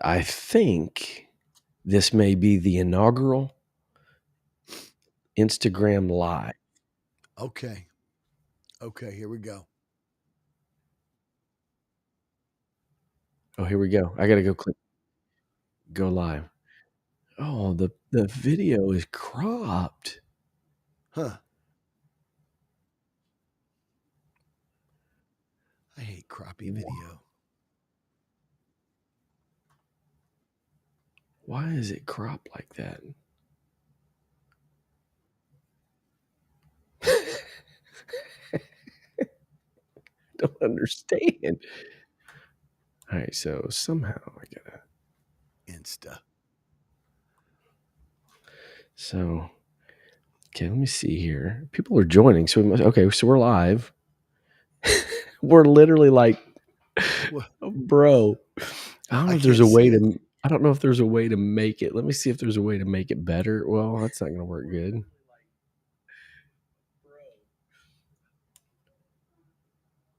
I think this may be the inaugural Instagram Live. Okay. Okay, here we go. Oh, here we go. I gotta go click go live. Oh, the video is cropped. Huh. I hate crappie video. Why is it cropped like that? Don't understand. All right, so somehow I gotta. Insta. So okay, let me see here. People are joining, so we must. Okay, so we're live. We're literally like, What? bro. I don't know I if there's can't a way see it. to. I don't know if there's a way to make it. Let me see if there's a way to make it better. Well, that's not going to work good.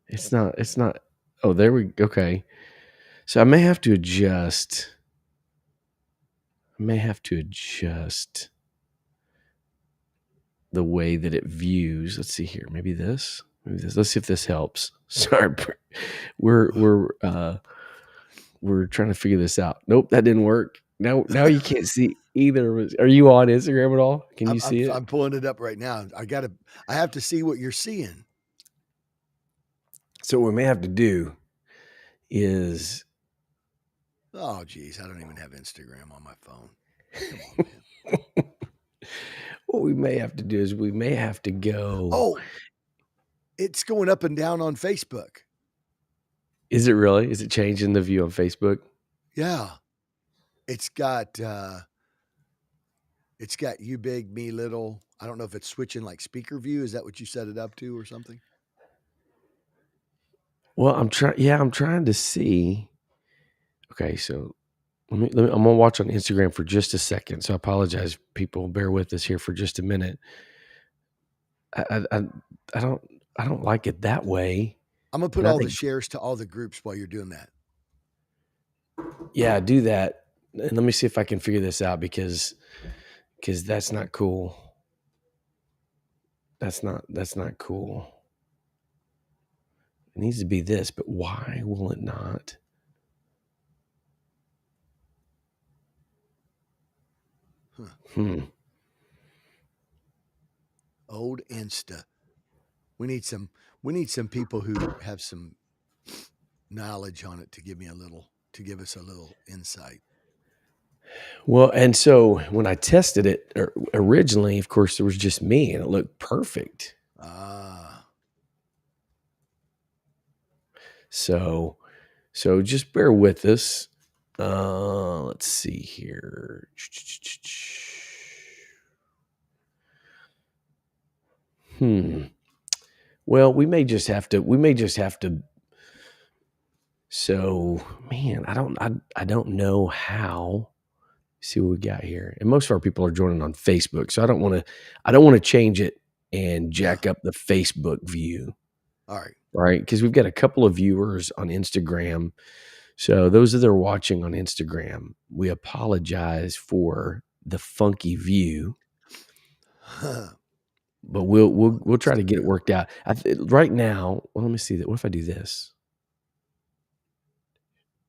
It's not. It's not. Oh, there we. Okay. So I may have to adjust. The way that it views. Let's see here. Maybe this. Let's see if this helps. Sorry, we're trying to figure this out. Nope, that didn't work. Now you can't see either of us. Are you on Instagram at all? Can you see it? I'm pulling it up right now. I have to see what you're seeing. So what we may have to do is. Oh, geez, I don't even have Instagram on my phone. Come on, man. What we may have to do is we may have to go. Oh, it's going up and down on Facebook. Is it really? Is it changing the view on Facebook? Yeah. It's got you big, me little. I don't know if it's switching like speaker view. Is that what you set it up to or something? Well, I'm trying to see. Okay, so I'm gonna watch on Instagram for just a second. So I apologize, people. Bear with us here for just a minute. I don't like it that way. I'm gonna put all the shares to all the groups while you're doing that. Yeah, do that. And let me see if I can figure this out because that's not cool. That's not cool. It needs to be this, but why will it not? Old Insta. We need some people who have some knowledge on it to give us a little insight. Well, and so when I tested it originally, of course, there was just me and it looked perfect. So just bear with us. Let's see here. Well, we may just have to. So, man, I don't know how. See what we got here. And most of our people are joining on Facebook, so I don't want to change it and jack up the Facebook view. All right, because we've got a couple of viewers on Instagram. So those that are watching on Instagram, we apologize for the funky view, but we'll try to get it worked out. Right now, well, let me see that. What if I do this?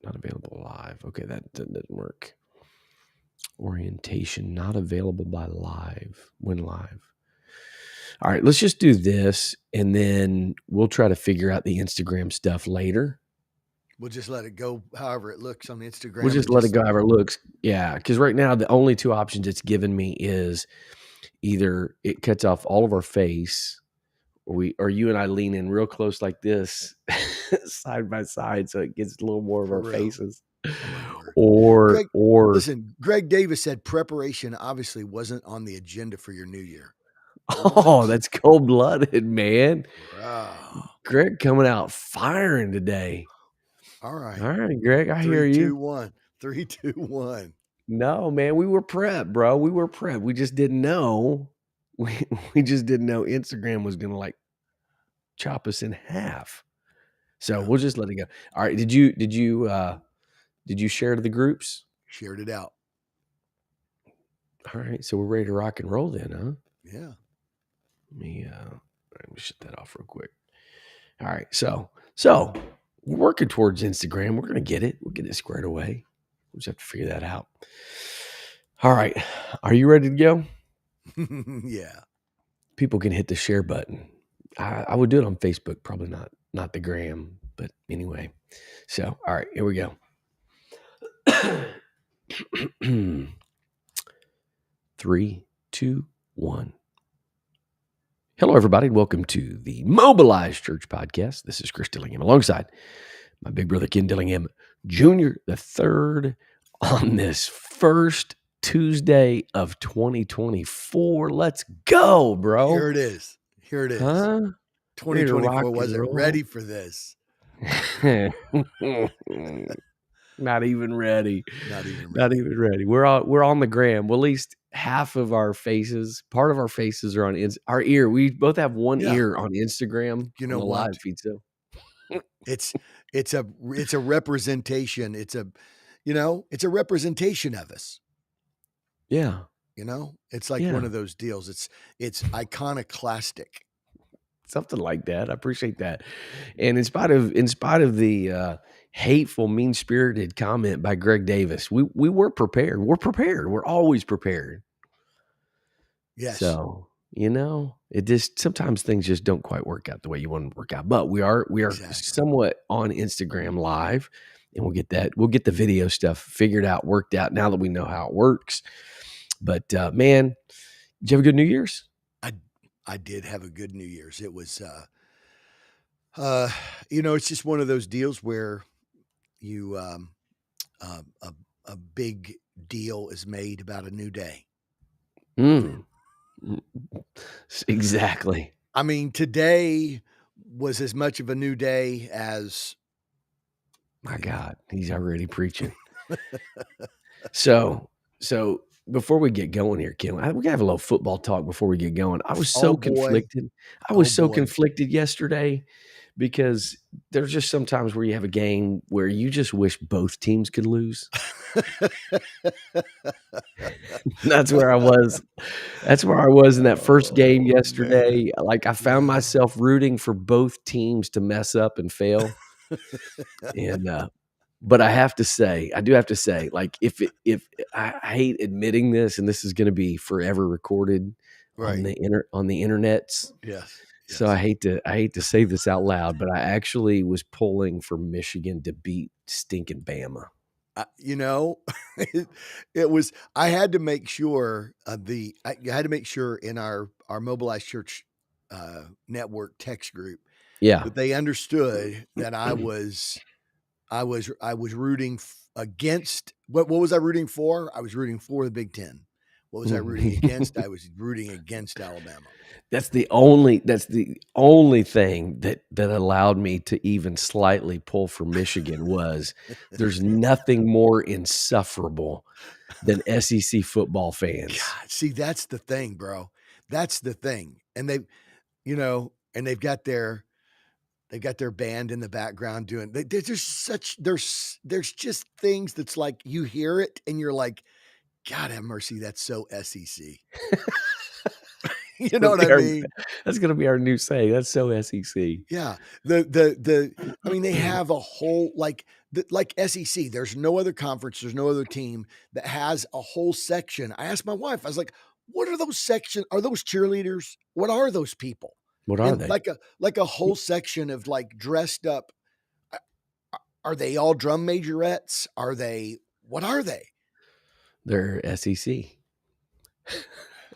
Not available live. Okay, that didn't work. Orientation not available by live. When live. All right, let's just do this, and then we'll try to figure out the Instagram stuff later. We'll just let it go however it looks on Instagram. We'll just let it go however it looks. Yeah, because right now the only two options it's given me is either it cuts off all of our face, or you and I lean in real close like this, side by side, so it gets a little more of our faces. Or listen, Greg Davis said preparation obviously wasn't on the agenda for your new year. Oh, that's cold-blooded, man. Wow. Greg coming out firing today. All right, Greg, I hear you. 2, 1. 3, 2, 1. No, man, we were prepped, bro. We were prepped. We just didn't know. We just didn't know Instagram was gonna like chop us in half. So we'll just let it go. All right. Did you Did you share to the groups? Shared it out. All right, so we're ready to rock and roll then, huh? Yeah. Let me shut that off real quick. All right, so we're working towards Instagram. We're gonna get it. We'll get it squared away. We'll just have to figure that out. All right, are you ready to go? Yeah. People can hit the share button. I would do it on Facebook, probably not the gram, but anyway. So, all right, here we go. 3, 2, 1. Hello, everybody. Welcome to the Mobilized Church Podcast. This is Chris Dillingham alongside my big brother Ken Dillingham Jr. the third on this first Tuesday of 2024. Let's go, bro. Here it is. Here it is. Huh? Ready to rock 2024 and wasn't roll? ready for this. Not even ready. Not even Not ready. even ready. We're on the gram. Well, at least half of our faces, part of our faces are on our ear. We both have one Yeah. ear on Instagram You on know the what? live feed. So It's a representation. It's a representation of us. yeah, It's like one of those deals. It's iconoclastic. something like that. I appreciate that. And in spite of the hateful, mean-spirited comment by Greg Davis, we were prepared. We're prepared. We're always prepared. Yes. So, it just sometimes things just don't quite work out the way you want them to work out. But we are Exactly. somewhat on Instagram live, and we'll get the video stuff figured out, worked out now that we know how it works. But man, did you have a good New Year's? I did have a good New Year's. It was it's just one of those deals where you a big deal is made about a new day. Exactly. I mean, today was as much of a new day as my God, he's already preaching. So before we get going here, Ken, we gotta have a little football talk before we get going. I was so conflicted. I was so conflicted yesterday because there's just sometimes where you have a game where you just wish both teams could lose. That's where I was. That's where I was in that first game yesterday. Man. Like I found myself rooting for both teams to mess up and fail. And but I do have to say, like if I hate admitting this, and this is going to be forever recorded on the internets. Yes. So I hate to say this out loud, but I actually was pulling for Michigan to beat stinking Bama. It was. I had to make sure I had to make sure in our Mobilized Church network text group, that they understood that I was rooting against what was I rooting for? I was rooting for the Big Ten. What was I rooting against? I was rooting against Alabama. That's the only thing that allowed me to even slightly pull for Michigan was there's nothing more insufferable than SEC football fans. God, see, that's the thing, bro. That's the thing. And they've got their band in the background doing. There's just things that's like you hear it and you're like, God have mercy, that's so SEC. You know what I mean? That's gonna be our new saying. That's so SEC. Yeah. I mean, they have a whole like SEC. There's no other conference. There's no other team that has a whole section. I asked my wife. I was like, "What are those sections? Are those cheerleaders? What are those people? What are they? Like a whole section of like dressed up. Are they all drum majorettes? What are they? They're SEC.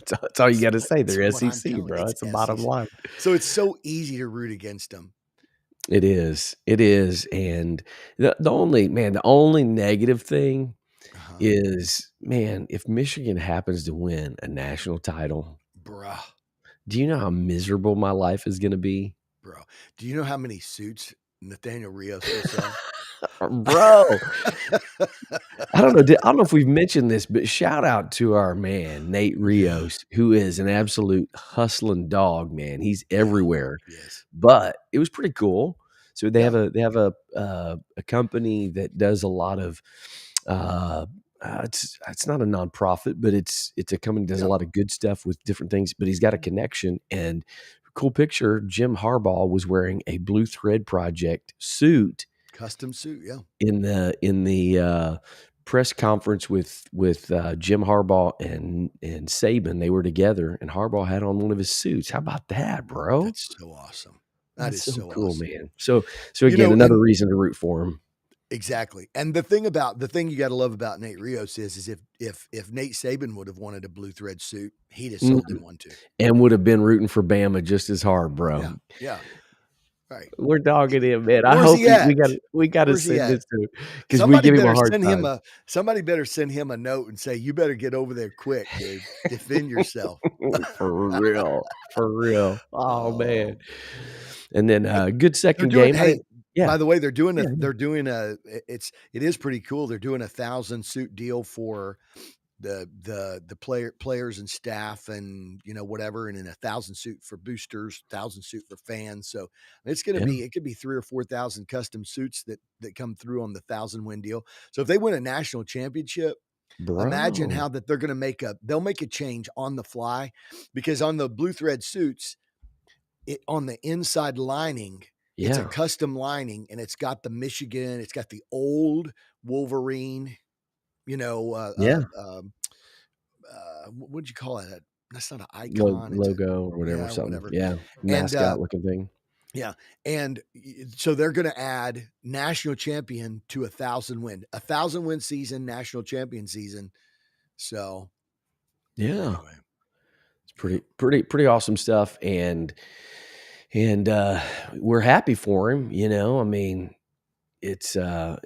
That's all you got to say. They're SEC, bro. That's the bottom line. So it's so easy to root against them. It is. And the only negative thing is, man, if Michigan happens to win a national title, bruh, do you know how miserable my life is going to be? Bro, do you know how many suits Nathaniel Rios will sell? Bro, I don't know if we've mentioned this, but shout out to our man, Nate Rios, who is an absolute hustling dog, man. He's everywhere. Yes. But it was pretty cool. So they have a company that does a lot of it's not a nonprofit, but it's a company that does a lot of good stuff with different things. But he's got a connection, and cool picture. Jim Harbaugh was wearing a Blue Thread Project suit, custom suit, in the press conference with Jim Harbaugh and Saban. They were together, and Harbaugh had on one of his suits. How about that, bro? That's so awesome. That That's is so so cool, awesome. man. So again, another reason to root for him. Exactly. And the thing you got to love about Nate Rios is if Nate Saban would have wanted a Blue Thread suit, he'd have sold him one too, and would have been rooting for Bama just as hard, bro. Yeah. Right. We're dogging him, man. I Where's hope he at? we got to Where's he send at? this to him because we give him a hard time. Somebody better send him a note and say, "You better get over there quick, dude. Defend yourself." For real. Oh man. And then good second game. Hey, yeah. By the way, it is pretty cool. They're doing 1,000 suit deal for the players and staff, and whatever, and then 1,000 suit for boosters, 1,000 suit for fans. So it's going to be, it could be 3,000 or 4,000 custom suits that come through on the 1,000-win deal. So if they win a national championship, imagine how that they're going to they'll make a change on the fly, because on the Blue Thread suits, on the inside lining, it's a custom lining, and it's got the Michigan, it's got the old Wolverine, what'd you call it? That's not an icon. Logo or whatever, something. Whatever. Yeah. Mascot looking thing. Yeah. And so they're going to add national champion to 1,000 win season, national champion season. So anyway. It's pretty awesome stuff. And we're happy for him. I mean, it's a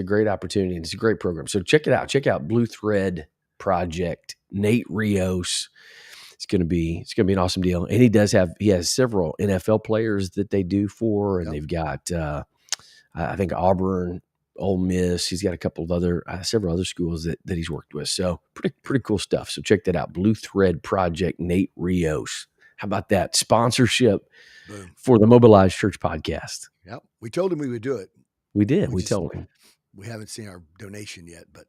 great opportunity, and it's a great program. So check it out. Check out Blue Thread Project. Nate Rios. It's gonna be an awesome deal. And he has several NFL players that they do for, and they've got I think Auburn, Ole Miss. He's got a couple of several other schools that he's worked with. So pretty cool stuff. So check that out. Blue Thread Project, Nate Rios. How about that? Sponsorship for the Mobilized Church podcast. Yep. We told him we would do it. We did. We told him. We haven't seen our donation yet, but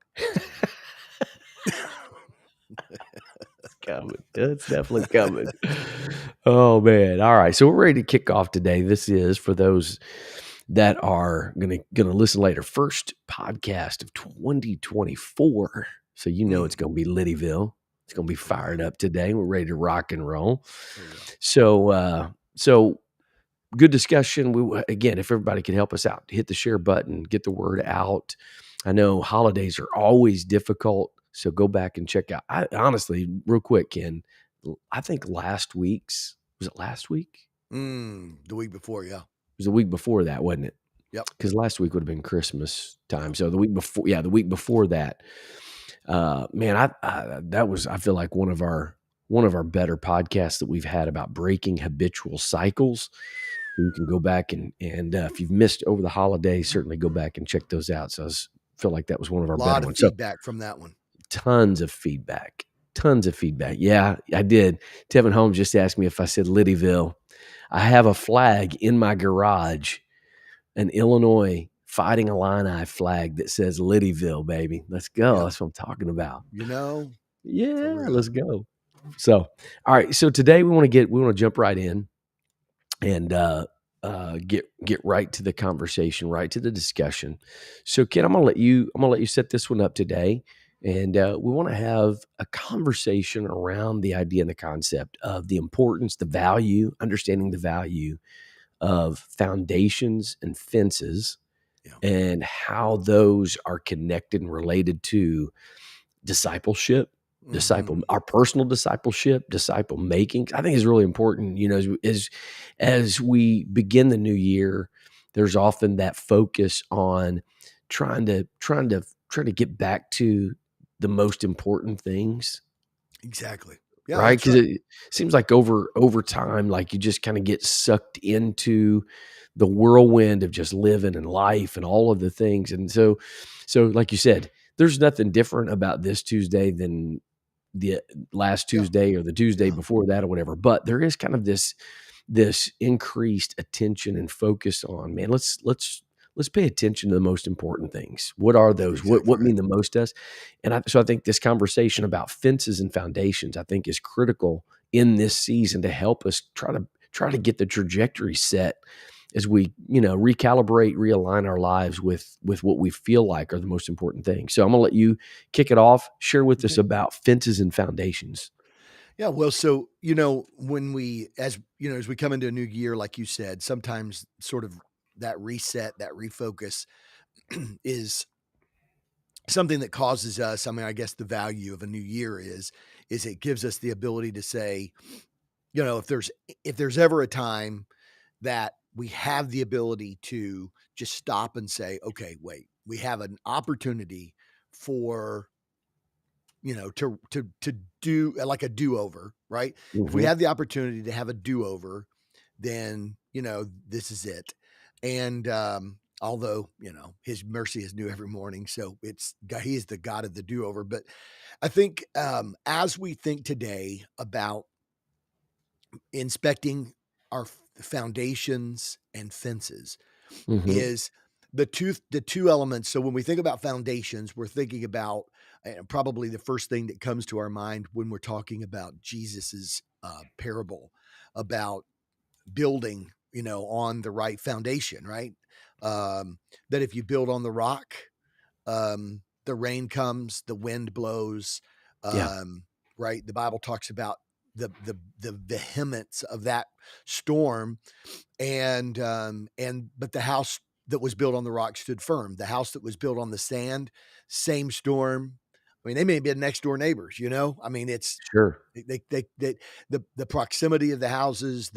it's coming. It's definitely coming. Oh man. All right. So we're ready to kick off today. This is for those that are gonna listen later. First podcast of 2024. So it's gonna be Liddyville. It's gonna be fired up today. We're ready to rock and roll. So good discussion. Again, if everybody could help us out, hit the share button, get the word out. I know holidays are always difficult, so go back and check out. Honestly, real quick, Ken, I think was it last week? The week before, yeah. It was the week before that, wasn't it? Yep. Because last week would have been Christmas time. So the week before that, man, that was, I feel like one of our better podcasts that we've had about breaking habitual cycles. You can go back and if you've missed over the holidays, certainly go back and check those out. So I feel like that was one of our better ones. Feedback from that one. Tons of feedback. Yeah, I did. Tevin Holmes just asked me if I said Liddyville. I have a flag in my garage, an Illinois Fighting Illini flag that says Liddyville, baby. Let's go. Yep. That's what I'm talking about. Yeah, let's go. So, all right. So today we want to jump right in and get right to the conversation, right to the discussion. So, Ken, I'm gonna let you set this one up today, and we want to have a conversation around the idea and the concept of the importance, the value, understanding the value of foundations and fences, and how those are connected and related to discipleship. Our personal discipleship, disciple making, I think is really important. As we begin the new year, there's often that focus on trying to get back to the most important things. Exactly. Yeah, right. Because it seems like over time, like you just kind of get sucked into the whirlwind of just living and life and all of the things. And so like you said, there's nothing different about this Tuesday than the last Tuesday or the Tuesday before that or whatever. But there is kind of this this increased attention and focus on, man, let's pay attention to the most important things. What are That's those? exactly What right. mean the most to us? And so I think this conversation about fences and foundations, I think, is critical in this season to help us try to get the trajectory set as we, recalibrate, realign our lives with what we feel like are the most important things. So I'm gonna let you kick it off. Share with us Okay. about fences and foundations. Yeah, well, so, when as we come into a new year, like you said, sometimes sort of that reset, that refocus is something that causes us. I mean, I guess the value of a new year is it gives us the ability to say, if there's ever a time that we have the ability to just stop and say, okay, wait, we have an opportunity for to do like a do-over, right? If we Mhm. have the opportunity to have a do-over, then, this is it. And, although, his mercy is new every morning, so he is the God of the do-over. But I think, as we think today about inspecting our foundations and fences, Mhm. is the two elements. So when we think about foundations, we're thinking about probably the first thing that comes to our mind when we're talking about Jesus's parable about building, on the right foundation, right? That if you build on the rock, the rain comes, the wind blows, Yeah. right? The Bible talks about the vehemence of that storm, but the house that was built on the rock stood firm. The house that was built on the sand, same storm. I mean, they may have been next door neighbors, I mean, it's Sure. they the proximity of the houses,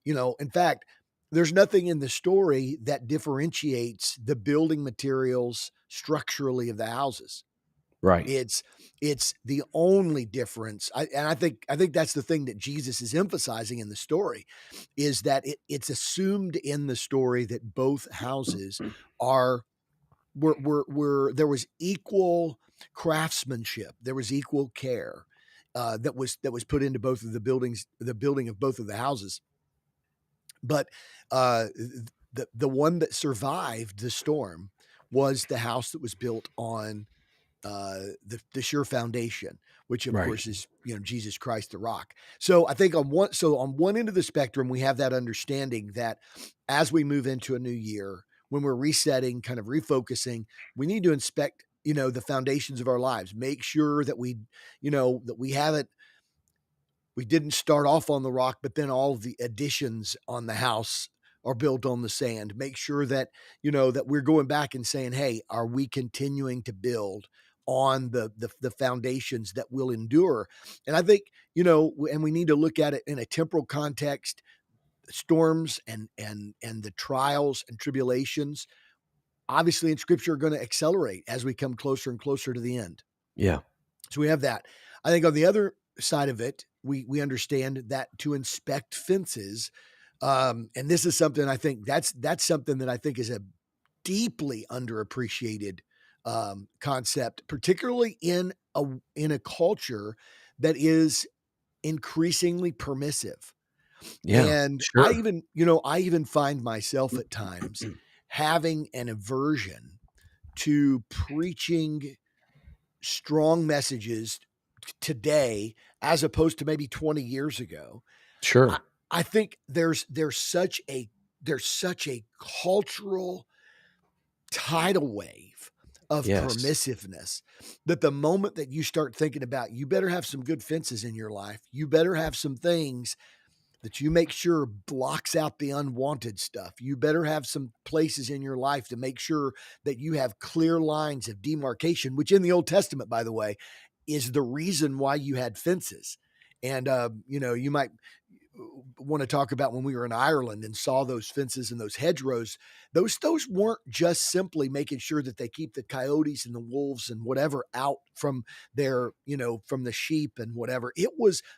in fact, there's nothing in the story that differentiates the building materials structurally of the houses. Right. It's the only difference. I think that's the thing that Jesus is emphasizing in the story, is that it's assumed in the story that both houses are were there was equal craftsmanship, there was equal care that was put into both of the buildings, the building of both of the houses. But the one that survived the storm was the house that was built on the sure foundation, which of Right. course is Jesus Christ the rock. So I think on one end of the spectrum we have that understanding that as we move into a new year, when we're resetting, kind of refocusing, we need to inspect the foundations of our lives, make sure that we didn't start off on the rock, but then all the additions on the house are built on the sand. Make sure that, that we're going back and saying, hey, are we continuing to build on the foundations that will endure? And I think, and we need to look at it in a temporal context. Storms and the trials and tribulations, obviously in scripture, are going to accelerate as we come closer and closer to the end. Yeah. So we have that. I think on the other side of it, we understand that to inspect fences, and this is something I think that's something that I think is a deeply underappreciated concept, particularly in a culture that is increasingly permissive. Yeah. And I Sure. even, I even find myself at times having an aversion to preaching strong messages today as opposed to maybe 20 years ago. I, Sure. I think there's such a cultural tidal wave of Yes. permissiveness that the moment that you start thinking about, you better have some good fences in your life, you better have some things that you make sure blocks out the unwanted stuff. You better have some places in your life to make sure that you have clear lines of demarcation, which in the Old Testament, by the way, is the reason why you had fences. And, you might want to talk about when we were in Ireland and saw those fences and those hedgerows. Those weren't just simply making sure that they keep the coyotes and the wolves and whatever out from from the sheep and whatever.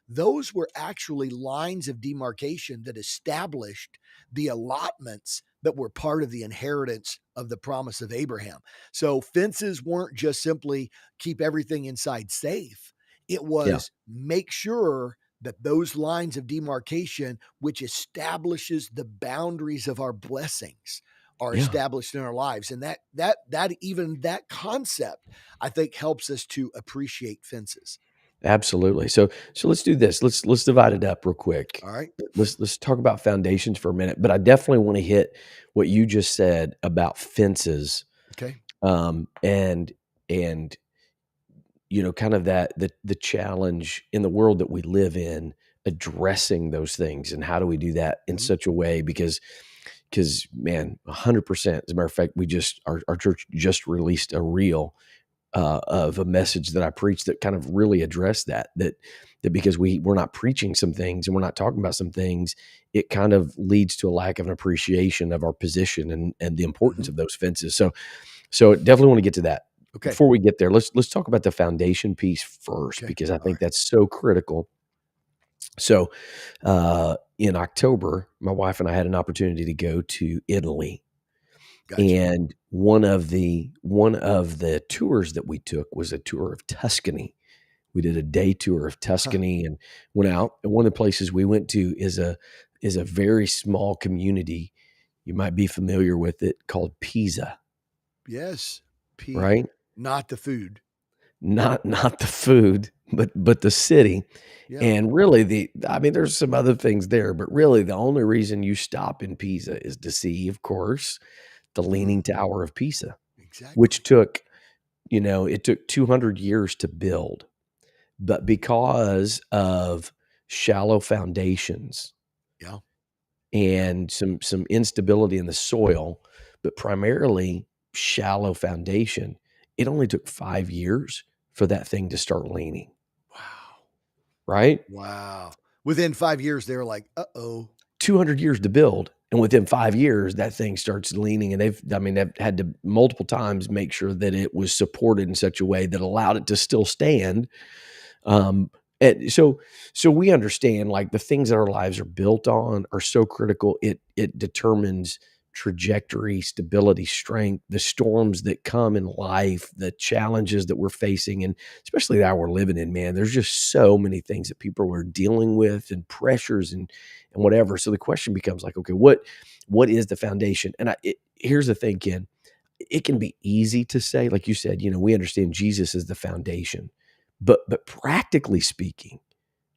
Those were actually lines of demarcation that established the allotments that were part of the inheritance of the promise of Abraham. So fences weren't just simply keep everything inside safe. It Yeah. was make sure that those lines of demarcation, which establishes the boundaries of our blessings, are Yeah. established in our lives. And that concept, I think, helps us to appreciate fences. Absolutely. So let's do this. Let's divide it up real quick. All right. Let's talk about foundations for a minute, but I definitely want to hit what you just said about fences, Okay. and kind of that the challenge in the world that we live in, addressing those things, and how do we do that in Mm-hmm. such a way because man, 100%. As a matter of fact, our church just released a reel of a message that I preached that kind of really addressed that because we're not preaching some things and we're not talking about some things, it kind of leads to a lack of an appreciation of our position and the importance Mm-hmm. of those fences. So definitely want to get to that. Okay. Before we get there, let's talk about the foundation piece first, Okay. because I All think right. that's so critical. So in October, my wife and I had an opportunity to go to Italy, Gotcha. and one of the tours that we took was a tour of Tuscany. We did a day tour of Huh. Tuscany and went Okay. out. And one of the places we went to is a very small community. You might be familiar with it, called Pisa, Yes. P, right? not the food. Not the food, but the city. Yeah. And really I mean, there's some other things there, but really the only reason you stop in Pisa is to see, of course, the Mm-hmm. Leaning Tower of Pisa, which Exactly. took 200 years to build. But because of shallow foundations Yeah. and some instability in the soil, but primarily shallow foundation, it only took 5 years for that thing to start leaning, Wow. right? Wow. Within 5 years, they were like, uh-oh. 200 years to build, and within 5 years, that thing starts leaning, and they've had to multiple times make sure that it was supported in such a way that allowed it to still stand. Um, and so we understand, like, the things that our lives are built on are so critical. It determines trajectory, stability, strength, the storms that come in life, the challenges that we're facing, and especially the hour we're living in, man. There's just so many things that people are dealing with and pressures and whatever. So the question becomes like, okay, what is the foundation? And here's the thing, Ken. It can be easy to say, like you said, we understand Jesus is the foundation, but practically speaking,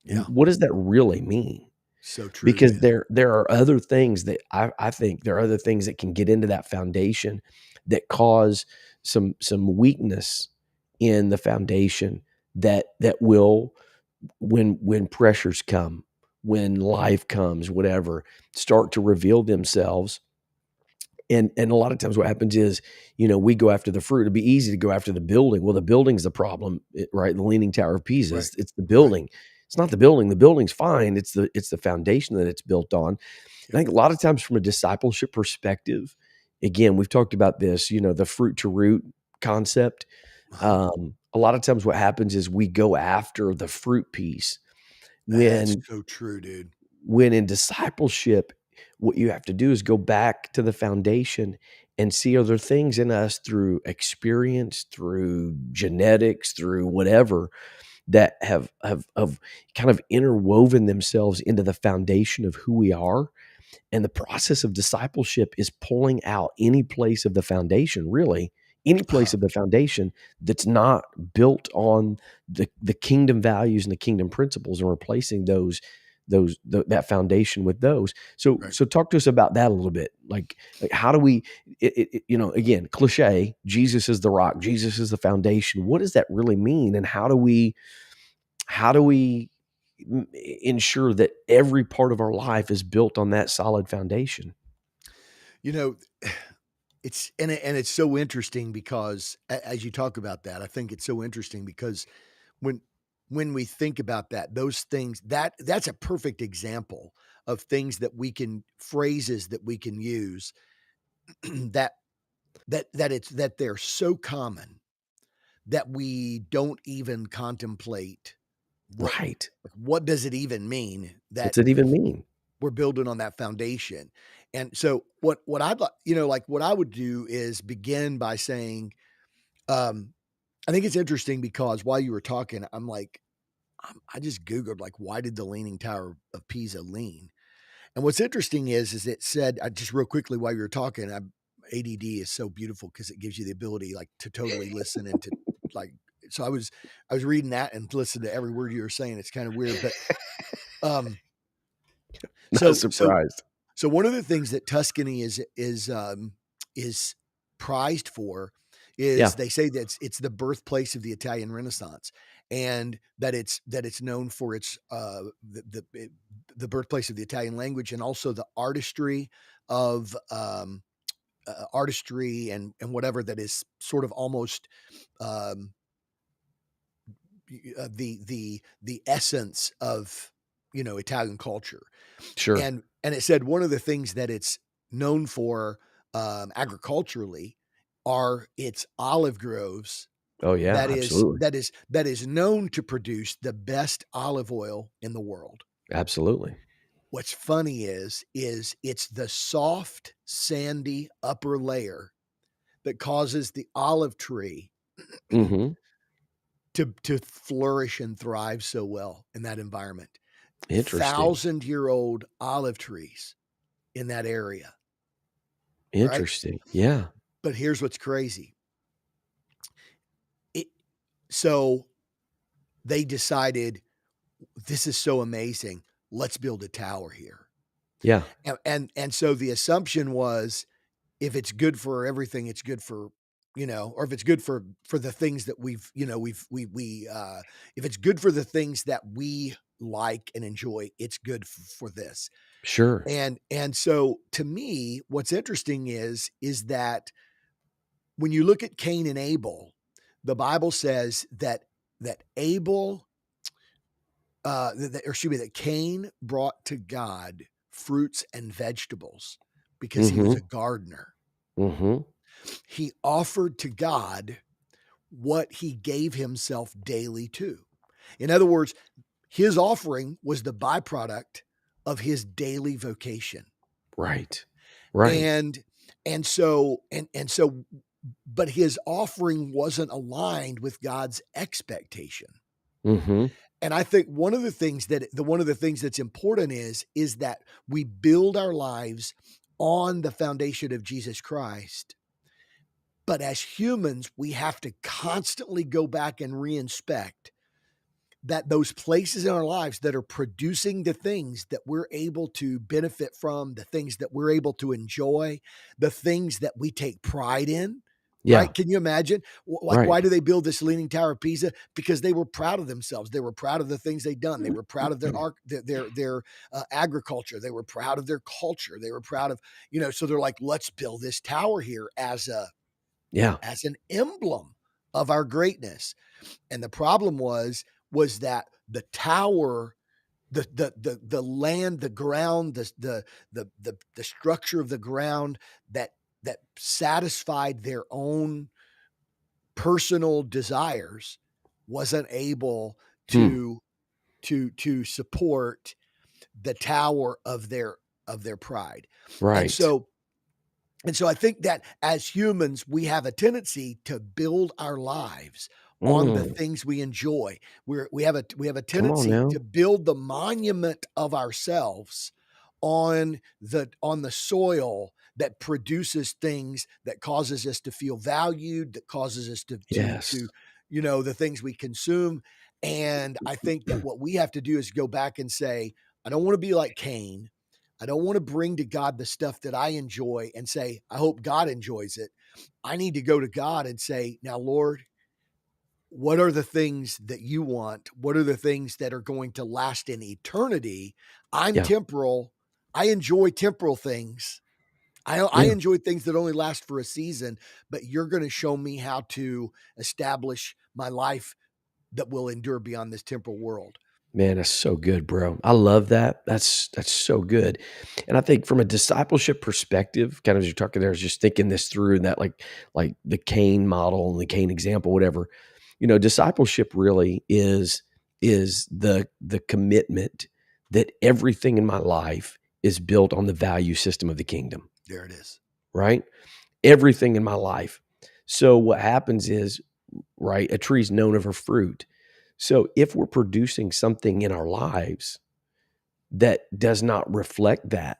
Yeah. what does that really mean? So true, Because man. there are other things that I think there are other things that can get into that foundation that cause some weakness in the foundation that will, when pressures come, when life comes, whatever, start to reveal themselves. And a lot of times what happens is, we go after the fruit. It'd be easy to go after the building. Well, the building's the problem, right? The Leaning Tower of Pisa, Right. it's the Right. building. It's not the building. The building's fine. It's the foundation that it's built on. I Yep. think a lot of times from a discipleship perspective, again, we've talked about this, the fruit to root concept. Uh-huh. A lot of times what happens is we go after the fruit piece That's when so true, dude. when in discipleship, what you have to do is go back to the foundation and see other things in us through experience, through genetics, through whatever that have kind of interwoven themselves into the foundation of who we are. And the process of discipleship is pulling out any place of the foundation, really, any place Uh-huh. of the foundation that's not built on the kingdom values and the kingdom principles, and replacing that foundation with those. So Right. so talk to us about that a little bit. Like how do we again, cliche, Jesus is the rock, Jesus is the foundation. What does that really mean? And how do we ensure that every part of our life is built on that solid foundation? You know, it's so interesting because as you talk about that, I think it's so interesting because when when we think about that, those things that's a perfect example of things that we can phrases that we can use that that they're so common that we don't even contemplate what Right. what does it even mean that What's it even mean? we're building on that foundation. And so what I'd like, like what I would do is begin by saying, I think it's interesting because while you were talking, I'm like, I just Googled, like, why did the Leaning Tower of Pisa lean? And what's interesting is it said, just real quickly while you were talking, ADD is so beautiful because it gives you the ability, like, to totally listen and to, like, so I was reading that and listened to every word you were saying. It's kind of weird, but um, Not so surprised. one of the things that Tuscany is prized for Yeah, is, they say that it's the birthplace of the Italian Renaissance, and that it's known for its the birthplace of the Italian language, and also the artistry of artistry and whatever that is sort of almost um, the essence of, Italian culture. sure. And it said one of the things that it's known for, agriculturally, are its olive groves. Oh, yeah, That is absolutely. known to produce the best olive oil in the world. Absolutely. What's funny is it's the soft, sandy upper layer that causes the olive tree Mhm. to flourish and thrive so well in that environment. Interesting. 1,000-year-old olive trees in that area, right? Interesting. Yeah. But here's what's crazy. It So they decided, this is so amazing. Let's build a tower here. Yeah. And so the assumption was, if it's good for everything, it's good for, or if it's good for the things that we've, if it's good for the things that we like and enjoy, it's good for this. Sure. And so, to me, what's interesting is that when you look at Cain and Abel, the Bible says that Abel, or excuse me, that Cain brought to God fruits and vegetables because he was a Mhm. gardener. Mhm. He offered to God what he gave himself daily to. In other words, his offering was the byproduct of his daily vocation. Right. Right. And so but his offering wasn't aligned with God's expectation. Mhm. And I think one of the things that's important is that we build our lives on the foundation of Jesus Christ. But as humans, we have to constantly go back and reinspect that those places in our lives that are producing the things that we're able to benefit from, the things that we're able to enjoy, the things that we take pride in, Yeah. right? Can you imagine? Like, Right. why do they build this Leaning Tower of Pisa? Because they were proud of themselves. They were proud of the things they'd done. They were proud of their agriculture. They were proud of their culture. They were proud of, so they're like, let's build this tower here Yeah. as an emblem of our greatness. And the problem was that the tower, the land, the ground, the structure of the ground that satisfied their own personal desires wasn't able Hmm. to support the tower of their pride. And Right. so I think that as humans, we have a tendency to build our lives on the Mm. things we enjoy. We have a Come on tendency now. to build the monument of ourselves on the soil that produces things that causes us to feel valued, that causes us Yes. the things we consume. And I think that what we have to do is go back and say, I don't want to be like Cain. I don't want to bring to God the stuff that I enjoy and say, I hope God enjoys it. I need to go to God and say, now, Lord, what are the things that you want? What are the things that are going to last in eternity? I'm Yeah. temporal. I enjoy temporal things. I Yeah. enjoy things that only last for a season, but you're going to show me how to establish my life that will endure beyond this temporal world. Man, that's so good, bro. I love that. That's so good. And I think from a discipleship perspective, kind of as you're talking there, I was just thinking this through and that like the Cain model and the Cain example, whatever. Discipleship really is the commitment that everything in my life is built on the value system of the kingdom, There it is. right? Everything in my life. So what happens is, right, a tree's known of her fruit. So if we're producing something in our lives that does not reflect that,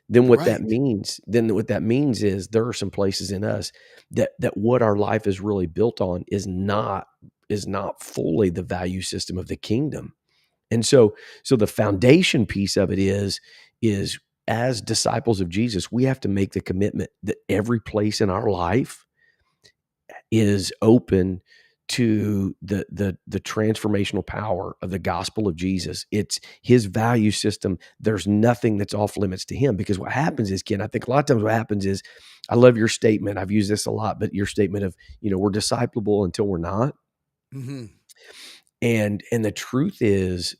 Right. then what that means is there are some places in us that what our life is really built on is not fully the value system of the kingdom. And so the foundation piece of it is as disciples of Jesus, we have to make the commitment that every place in our life is open to the transformational power of the gospel of Jesus. It's his value system. There's nothing that's off limits to him, because what happens is, Ken, I think a lot of times what happens is, I love your statement. I've used this a lot, but your statement of, we're disciplable until we're not. Mhm. And the truth is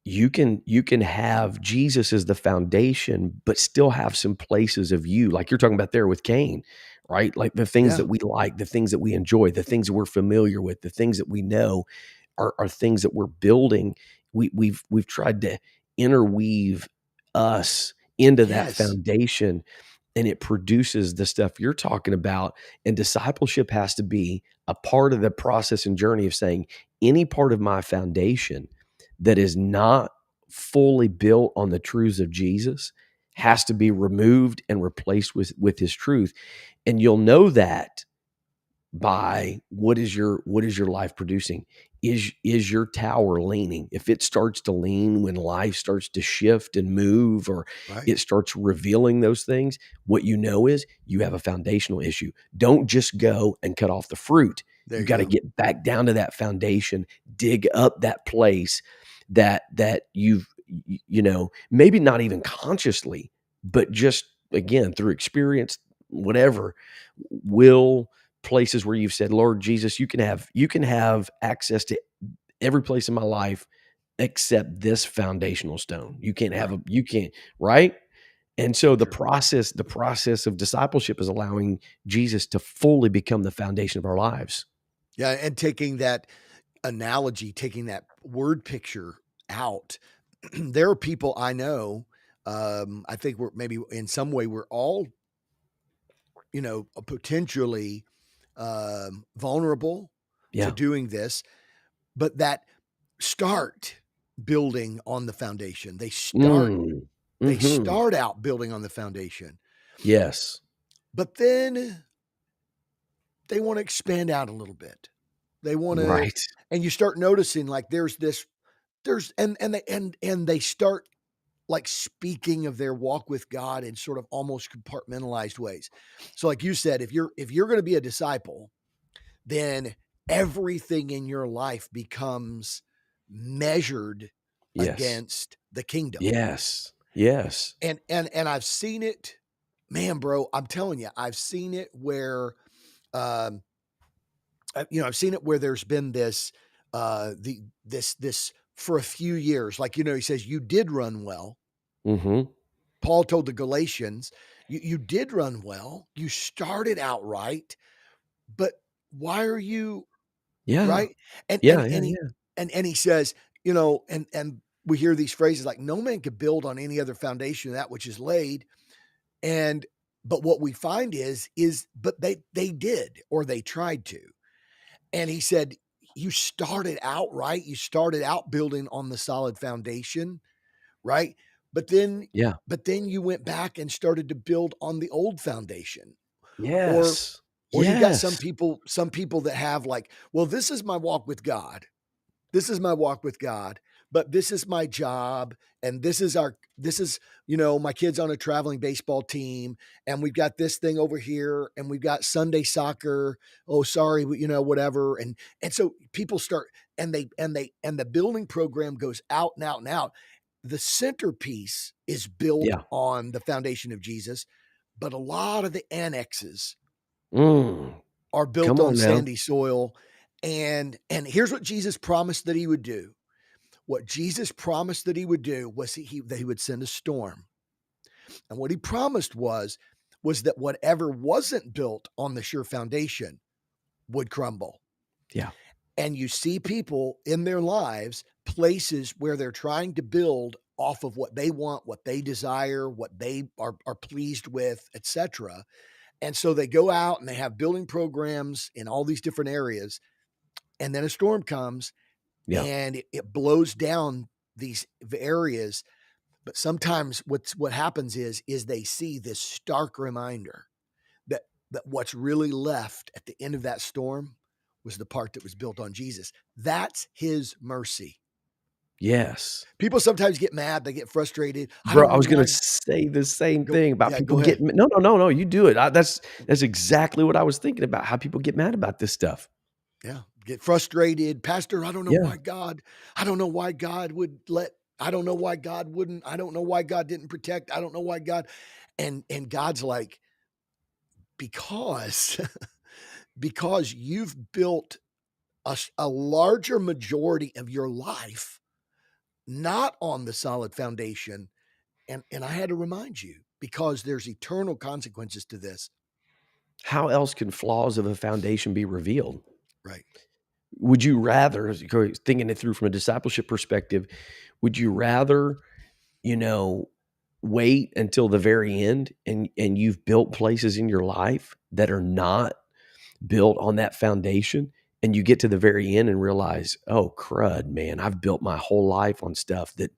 you can have Jesus as the foundation, but still have some places of you, like you're talking about there with Cain, right? Like the things Yeah. that we like, the things that we enjoy, the things that we're familiar with, the things that we know are things that we're building. We've tried to interweave us into that Yes. foundation, and it produces the stuff you're talking about. And discipleship has to be a part of the process and journey of saying, any part of my foundation that is not fully built on the truths of Jesus has to be removed and replaced with his truth. And you'll know that by what is your life producing? Is your tower leaning? If it starts to lean when life starts to shift and move, or Right. it starts revealing those things, what you know is you have a foundational issue. Don't just go and cut off the fruit. There You you got to go. get back down to that foundation, dig up that place that maybe not even consciously, but just again through experience, whatever, will places where you've said, Lord Jesus, you can have access to every place in my life except this foundational stone. Right. You can't, right? And So so the true. process of discipleship is allowing Jesus to fully become the foundation of our lives. Yeah, and taking that analogy, taking that word picture out, there are people I know, I think we're maybe in some way we're all, potentially, vulnerable to Yeah. doing this, but that start building on the foundation. Mm. They Mhm. start out building on the foundation, Yes. but then they wanna expand out a little bit. They wanna Right. and you start noticing, like, there's and they start, like, speaking of their walk with God in sort of almost compartmentalized ways. So, like you said, if you're gonna be a disciple, then everything in your life becomes measured Yes. against the kingdom. Yes. Yes. And I've seen it, man, bro, I'm telling you, I've seen it where, um, I've seen it where there's been this, this for a few years, like, he says, "You did run well." Mhm. Paul told the Galatians, "You did run well. You started out right, but why are you" Yeah. right? And Yeah, and yeah, and he yeah. and he says, and we hear these phrases like, "No man could build on any other foundation than that which is laid." And but what we find is but they did, or they tried to. And he said, "You started out right. You started out building on the solid foundation, right? But then Yeah. but then you went back and started to build on the old foundation." Or Yes. or you got Yes. some people that have like, "Well, this is my walk with God. This is my walk with God, but this is my job, and this is, my kid's on a traveling baseball team, and we've got this thing over here, and we've got Sunday soccer. Oh, sorry, whatever." And so people start, and the building program goes out and out and out. The centerpiece is built Yeah. on the foundation of Jesus, but a lot of the annexes Mm. are built Come on on now. sandy soil. And here's what Jesus promised that he would do. What Jesus promised that he would do was that he would send a storm. And what he promised was that whatever wasn't built on the sure foundation would crumble. Yeah. And you see people in their lives, places where they're trying to build off of what they want, what they desire, what they are pleased with, etc. And so they go out and they have building programs in all these different areas, and then a storm comes Yeah. and it blows down these areas. But sometimes what happens is they see this stark reminder that what's really left at the end of that storm was the part that was built on Jesus. That's his mercy. Yes. People sometimes get mad, they get frustrated. I Bro, don't I know was gonna why. say the same Go, thing about yeah, people go ahead. getting no, you do it. That's exactly what I was thinking about, how people get mad about this stuff. Yeah, get frustrated. Pastor, I don't know Yeah. why God would let, I don't know why God wouldn't, I don't know why God didn't protect, I don't know why God, and God's like, because because you've built a larger majority of your life not on the solid foundation. And I had to remind you, because there's eternal consequences to this. How else can flaws of a foundation be revealed? Right. Would you rather, thinking it through from a discipleship perspective, would you rather, you know, wait until the very end and you've built places in your life that are not built on that foundation, and you get to the very end and realize, "Oh, crud, man, I've built my whole life on stuff that,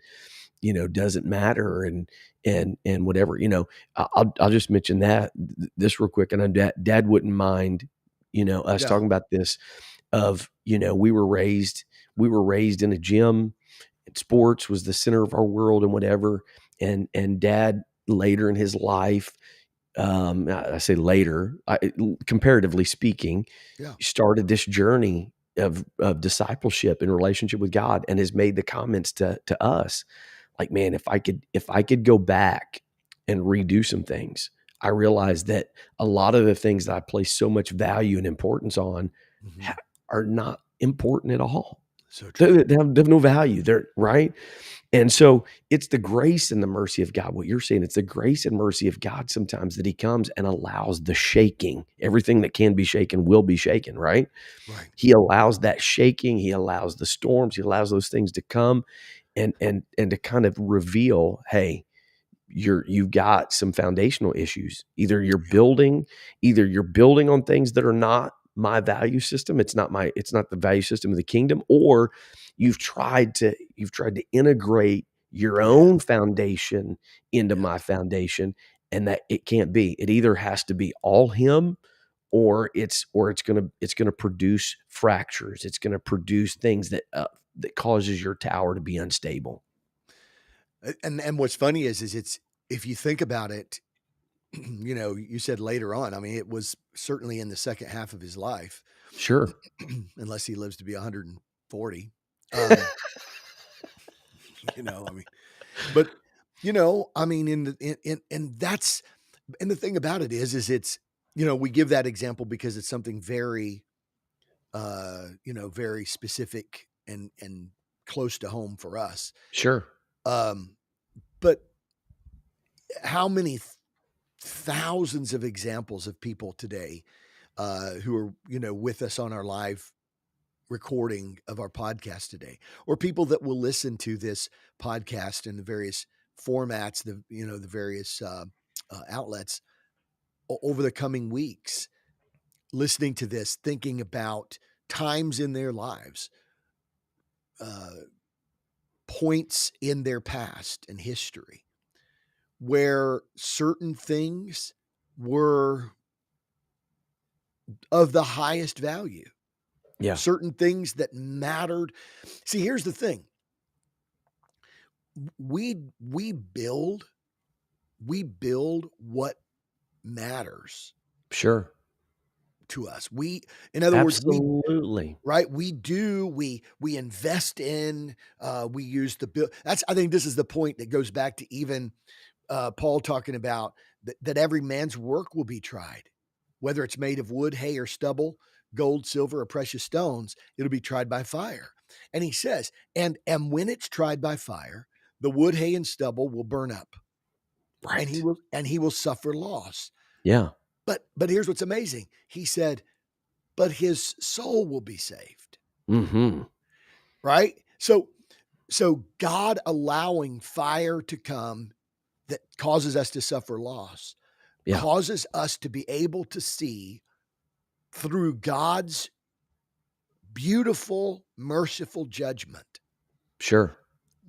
doesn't matter," and whatever, I'll just mention that this real quick, and I know dad wouldn't mind, us Yeah. talking about this of, we were raised in a gym, and sports was the center of our world and whatever, and dad later in his life, I say later, comparatively speaking, Yeah. started this journey of discipleship in relationship with God, and has made the comments to us like, man, if I could go back and redo some things, I realized that a lot of the things that I place so much value and importance on Hmm. are not important at all. So They, true. they have no value. They're right. And so it's the grace and the mercy of God. What you're saying, it's the grace and mercy of God sometimes that he comes and allows the shaking. Everything that can be shaken will be shaken, right? Right. He allows that shaking, he allows the storms, he allows those things to come and to kind of reveal, hey, you've got some foundational issues. Yeah. Either you're building on things that are not my value system. It's not the value system of the kingdom, or you've tried to integrate your Yeah. own foundation into Yeah. my foundation, and that it can't be. It either has to be all him, or it's gonna produce fractures. It's gonna produce things that causes your tower to be unstable. And what's funny is it's, if you think about it, you said later on. I mean, it was certainly in the second half of his life, Sure. unless he lives to be 140. Um, I mean, but I mean, in the and that's, and the thing about it is it's, we give that example because it's something very, very specific and close to home for us. Sure. Um, but how many thousands of examples of people today who are, with us on our live recording of our podcast today, or people that will listen to this podcast in the various formats, the various outlets over the coming weeks, listening to this, thinking about times in their lives, uh, points in their past and history where certain things were of the highest value, Yeah. certain things that mattered. See, here's the thing. We build what matters Sure. to us. In other words, Absolutely. right, we invest in, we use the bill. That's, I think this is the point that goes back to even Paul talking about that every man's work will be tried, whether it's made of wood, hay, or stubble, gold, silver, or precious stones. It'll be tried by fire. And he says, and when it's tried by fire, the wood, hay, and stubble will burn up, and Right. he will suffer loss. Yeah. But here's what's amazing. He said, but his soul will be saved. Mhm. Right? So God allowing fire to come that causes us to suffer loss, Yeah. causes us to be able to see through God's beautiful, merciful judgment. Sure.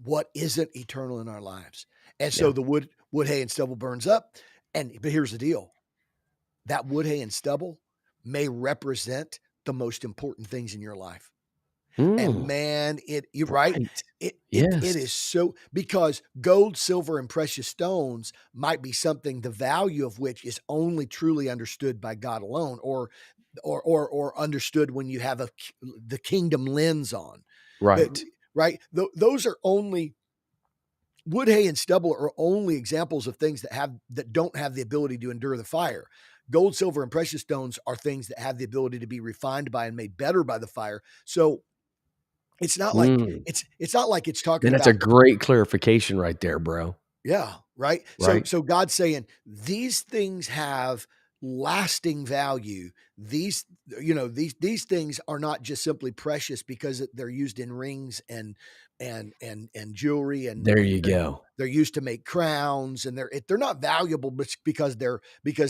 What isn't eternal in our lives. And so Yeah. the wood, hay, and stubble burns up. But here's the deal. That wood, hay, and stubble may represent the most important things in your life. And Mm, man, you're right. right. It Yes. is so, because gold, silver, and precious stones might be something the value of which is only truly understood by God alone, or understood when you have the kingdom lens on. Right. Right? Those are only wood, hay, and stubble are only examples of things that don't have the ability to endure the fire. Gold, silver, and precious stones are things that have the ability to be refined by and made better by the fire. So it's not like Mm. it's not like it's talking Man, that's a about, great clarification right there, bro. yeah, right. So Right? God's saying these things have lasting value. These, these things are not just simply precious because they're used in rings and jewelry, There you go. they're used to make crowns, and they're not valuable because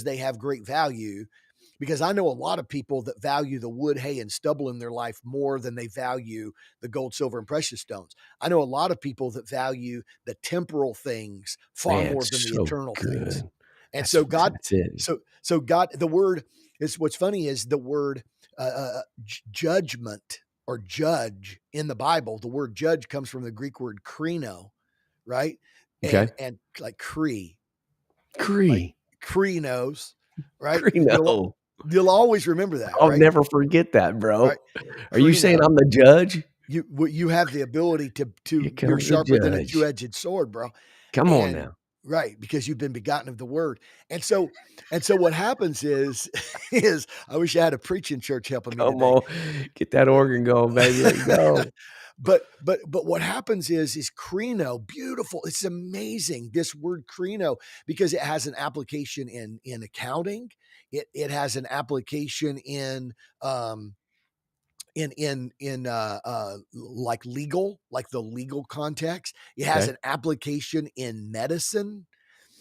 they have great value. Because I know a lot of people that value the wood, hay, and stubble in their life more than they value the gold, silver, and precious stones. I know a lot of people that value the temporal things far Man, more than the so eternal things. good. And so God, That's it. God, the word is, what's funny is the word judgment or judge in the Bible. The word judge comes from the Greek word krino, right? Okay. And like Cree, like Cree. Krinos, right? Creeno. You'll always remember that, I'll right? never forget that, Right? bro. Are you saying Krino. I'm the judge? You have the ability Here you're comes the sharper than a judge. two-edged sword, bro. Come on And now. right, because you've been begotten of the word. And so what happens is is I wish I had a preaching church helping me Come today. on. Get that organ going, baby. Let's go. But what happens is krino, beautiful. It's amazing, this word krino, because it has an application in accounting. It has an application um like legal, like the legal context. It has Okay. an application in medicine.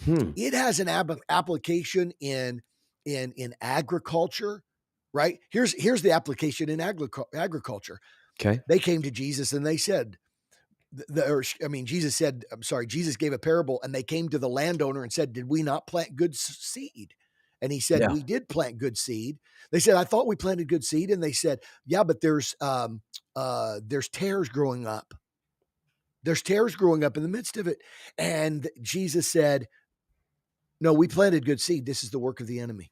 Hmm. It has an application in agriculture, right? Here's the application in agriculture. Okay. They came to Jesus and they said, Jesus said, I'm sorry, Jesus gave a parable, and they came to the landowner and said, "Did we not plant good seed?" And he said, Yeah. "We did plant good seed." They said, "I thought we planted good seed." And they said, "Yeah, but there's tares growing up. There's tares growing up in the midst of it." And Jesus said, "No, we planted good seed. This is the work of the enemy."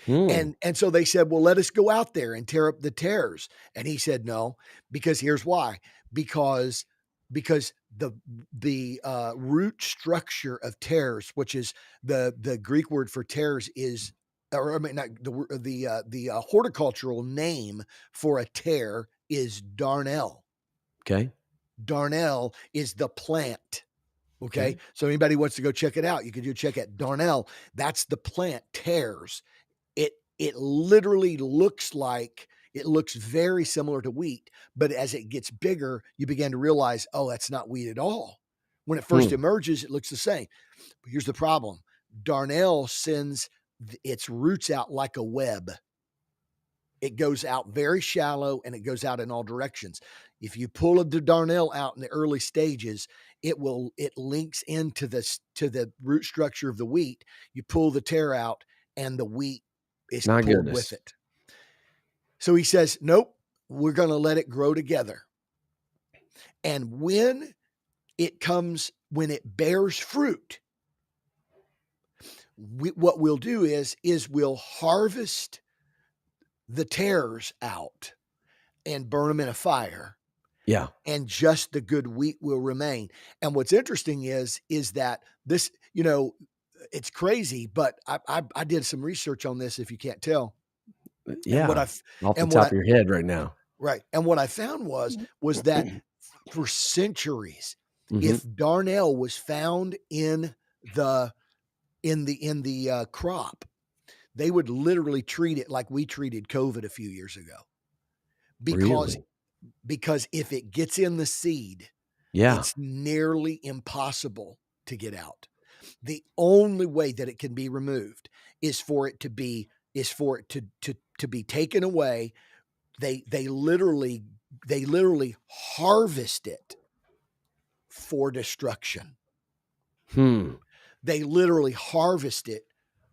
Hmm. And so they said, "Well, let us go out there and tear up the tares." And he said, "No, because here's why. Because the root structure of tares, which is the Greek word for tares, is, or I mean, not the horticultural name for a tear is darnel. Okay. Darnel is the plant." Okay. Okay. So anybody wants to go check it out, you can do check at darnel. That's the plant, tares. It literally looks very similar to wheat, but as it gets bigger, you begin to realize, oh, that's not wheat at all. When it first Hmm. emerges, it looks the same. But here's the problem. Darnel sends its roots out like a web. It goes out very shallow and it goes out in all directions. If you pull the darnel out in the early stages, it links into the root structure of the wheat. You pull the tear out and the wheat is My pulled with goodness. it. So he says, "Nope, we're going to let it grow together." And when it bears fruit, what we'll do is we'll harvest the tares out and burn them in a fire, Yeah. and just the good wheat will remain. And what's interesting is that this, it's crazy, but I did some research on this, if you can't tell. And what Yeah. I Off the and what top I of your head right now. right, and what I found was that for centuries, Mhm. if darnel was found in the crop, they would literally treat it like we treated COVID a few years ago, because Really? if it gets in the seed, Yeah. it's nearly impossible to get out. The only way that it can be removed is for it to be taken away they literally harvest it for destruction. They literally harvest it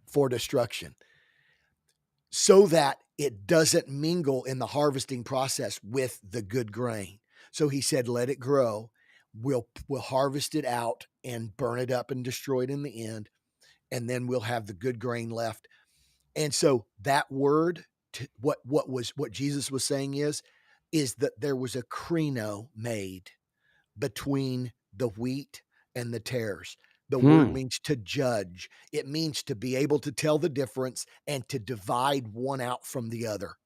for destruction so that it doesn't mingle in the harvesting process with the good grain. So he said, let it grow. We'll harvest it out and burn it up and destroy it in the end. And then we'll have the good grain left. And so that word, what Jesus was saying is that there was a krino made between the wheat and the tares. The word means to judge. It means to be able to tell the difference and to divide one out from the other.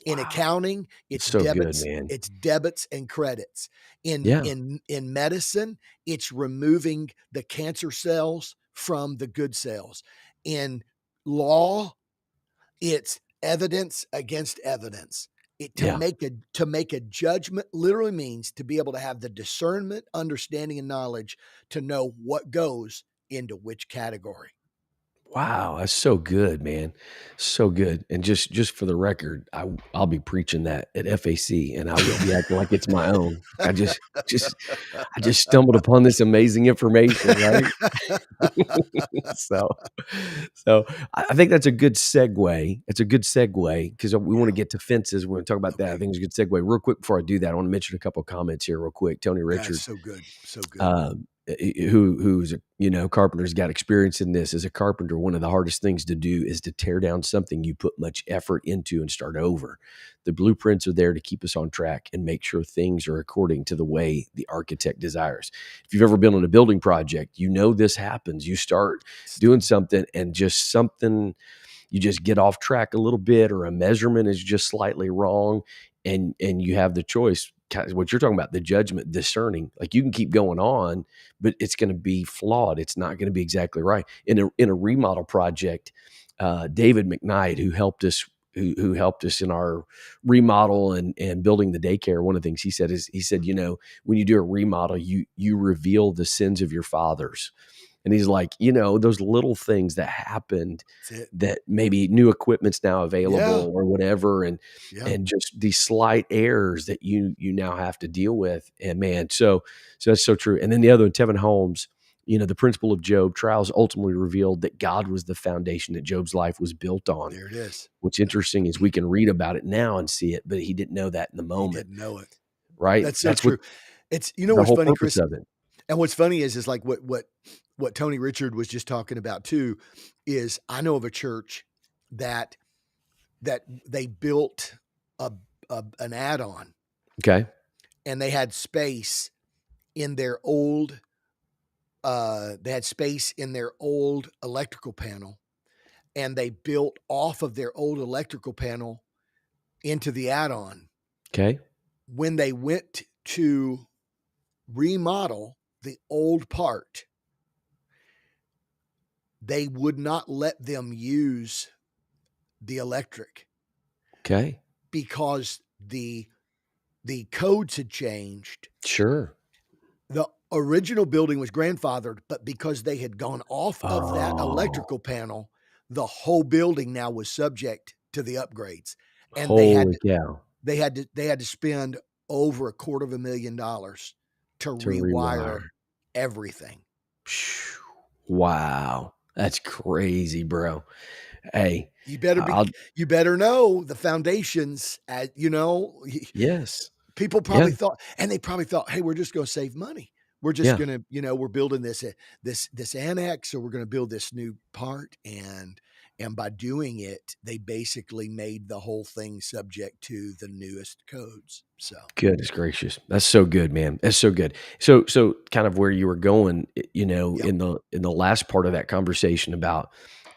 In accounting, it's so debits, good, man. it's debits and credits. In medicine, it's removing the cancer cells from the good cells. In law, it's evidence against evidence. To make a judgment literally means to be able to have the discernment, understanding, and knowledge to know what goes into which category. Wow, that's so good, man. So good. And just for the record, I'll be preaching that at FAC, and I will be acting like it's my own. I just stumbled upon this amazing information, right? so I think that's a good segue. It's a good segue because we want to get to fences. We're going to talk about that. I think it's a good segue. Real quick before I do that, I want to mention a couple of comments here real quick. Tony Richard. So good. So good. Who's a carpenter's got experience in this. As a carpenter, one of the hardest things to do is to tear down something you put much effort into and start over. The blueprints are there to keep us on track and make sure things are according to the way the architect desires. If you've ever been on a building project, you know this happens. You start doing something and just something, you just get off track a little bit, or a measurement is just slightly wrong, and you have the choice. What you're talking about, the judgment, discerning, like you can keep going on, but it's going to be flawed. It's not going to be exactly right. In a remodel project, David McKnight, who helped us in our remodel and building the daycare, one of the things he said, when you do a remodel, you reveal the sins of your fathers. And he's like, those little things that happened, that maybe new equipment's now available or whatever. And just these slight errors that you now have to deal with. And man, so that's so true. And then the other one, Tevin Holmes, the principle of Job, trials ultimately revealed that God was the foundation that Job's life was built on. There it is. What's interesting is we can read about it now and see it, but he didn't know that in the moment. He didn't know it. Right. That's so true. It's, what's funny, Chris, and what's funny is like what Tony Richard was just talking about too, is I know of a church that they built an add-on. Okay. And they had space in their old electrical panel, and they built off of their old electrical panel into the add-on. Okay. When they went to remodel the old part, they would not let them use the electric. Okay. Because the codes had changed. Sure. The original building was grandfathered, but because they had gone off of that electrical panel, the whole building now was subject to the upgrades. And they had to spend over $250,000 to rewire everything. Wow. That's crazy, bro. Hey, you better know the foundations, yes. People probably thought, and they probably thought, hey, we're just going to save money. We're just going to, we're building this annex, or we're going to build this new part. And by doing it, they basically made the whole thing subject to the newest codes. So goodness gracious. That's so good, man. That's so good. So kind of where you were going, in the last part of that conversation about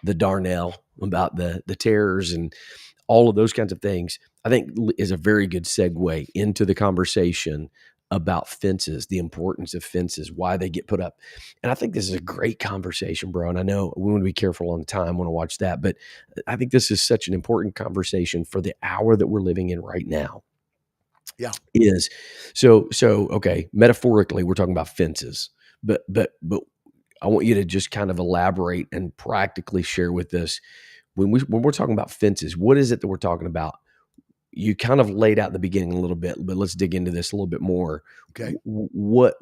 the darnell, about the terrors and all of those kinds of things, I think is a very good segue into the conversation about fences, the importance of fences, why they get put up. And I think this is a great conversation, bro. And I know we want to be careful on the time, want to watch that, but I think this is such an important conversation for the hour that we're living in right now. Yeah. Okay. Metaphorically, we're talking about fences, but I want you to just kind of elaborate and practically share with us when we're talking about fences, what is it that we're talking about? you kind of laid out the beginning a little bit, but let's dig into this a little bit more. Okay. What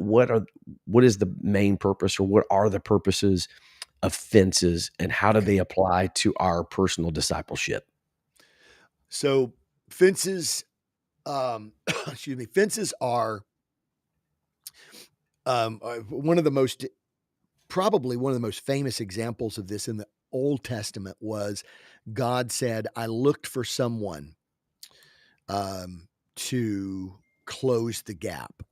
is the main purpose, or what are the purposes of fences, and how do they apply to our personal discipleship? So fences, excuse me, fences are one of the most, probably one of the most famous examples of this in the Old Testament was God said, I looked for someone to close the gap.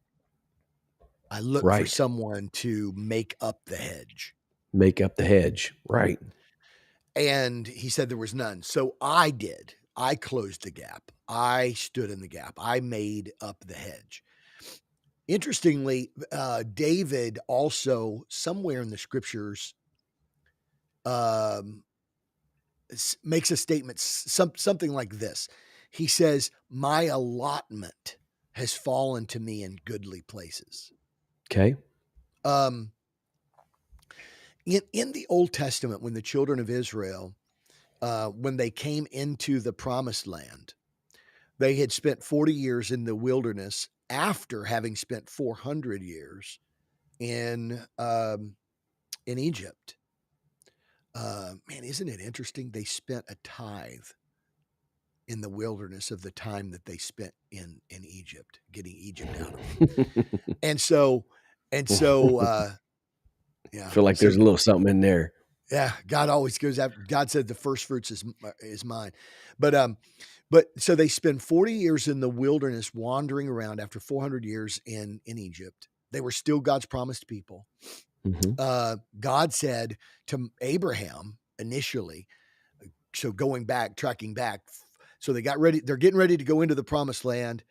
I looked for Right. someone to make up the hedge. Make up the hedge. Right. And he said there was none. So I did. I closed the gap. I stood in the gap. I made up the hedge. Interestingly, David also, somewhere in the scriptures, um, makes a statement, something like this. He says, my allotment has fallen to me in goodly places. Okay. Um, in the Old Testament, when the children of Israel, when they came into the promised land, they had spent 40 years in the wilderness after having spent 400 years in Egypt. Man, isn't it interesting? They spent a tithe in the wilderness of the time that they spent in Egypt, getting Egypt out of them. And so, and so, yeah. Feel like So there's a little something in there. yeah, God always goes after. God said the first fruits is mine, but so they spend 40 years in the wilderness, wandering around after 400 years in Egypt. They were still God's promised people. Mhm. God said to Abraham initially, so going back, tracking back, so they got ready. They're getting ready to go into the promised land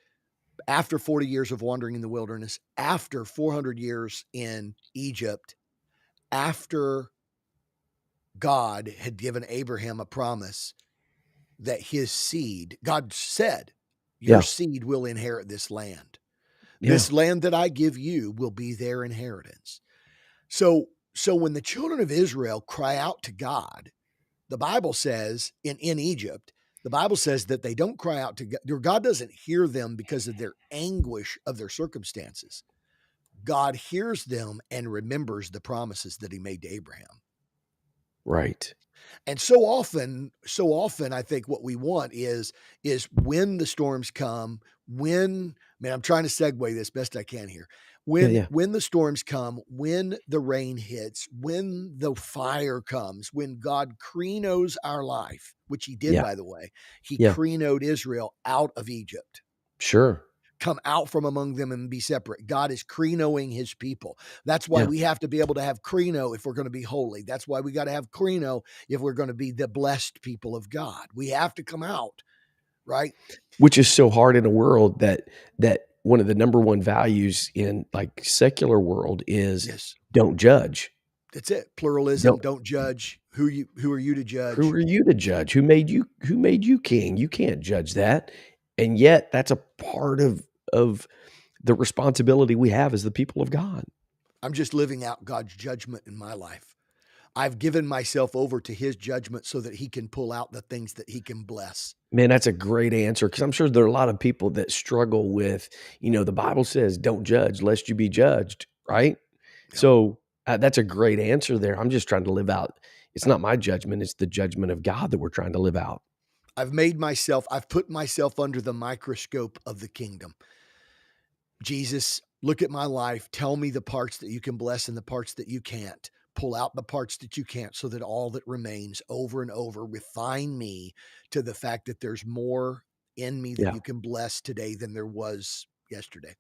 after 40 years of wandering in the wilderness, after 400 years in Egypt, after God had given Abraham a promise that his seed, God said, your Yeah. seed will inherit this land. Yeah. This land that I give you will be their inheritance. So when the children of Israel cry out to God, the Bible says in Egypt, the Bible says that they don't cry out to God. God doesn't hear them because of their anguish of their circumstances. God hears them and remembers the promises that he made to Abraham. Right. And so often I think what we want is when the storms come, when, man, I'm trying to segue this best I can here. Yeah, yeah. When the storms come, when the rain hits, when the fire comes, when God krenos our life, which he did, Yeah. by the way, he Yeah. krenoed Israel out of Egypt. Sure. Come out from among them and be separate. God is krenoing his people. That's why Yeah. we have to be able to have kreno if we're going to be holy. That's why we got to have kreno if we're going to be the blessed people of God. We have to come out, right? Which is so hard in a world that one of the number one values in, like, secular world is Yes. don't judge. That's it. Pluralism, Don't don't judge. Who are you to Who judge? are you to judge? Who made you king? You can't judge that. And yet that's a part of the responsibility we have as the people of God. I'm just living out God's judgment in my life. I've given myself over to his judgment so that he can pull out the things that he can bless. Man, that's a great answer, because I'm sure there are a lot of people that struggle with, the Bible says, "Don't judge lest you be judged," right? Yep. So, that's a great answer there. I'm just trying to live out, it's not my judgment, it's the judgment of God that we're trying to live out. I've put myself under the microscope of the kingdom. Jesus, look at my life. Tell me the parts that you can bless and the parts that you can't. Pull out the parts that you can't so that all that remains over and over, refine me to the fact that there's more in me that Yeah. you can bless today than there was yesterday.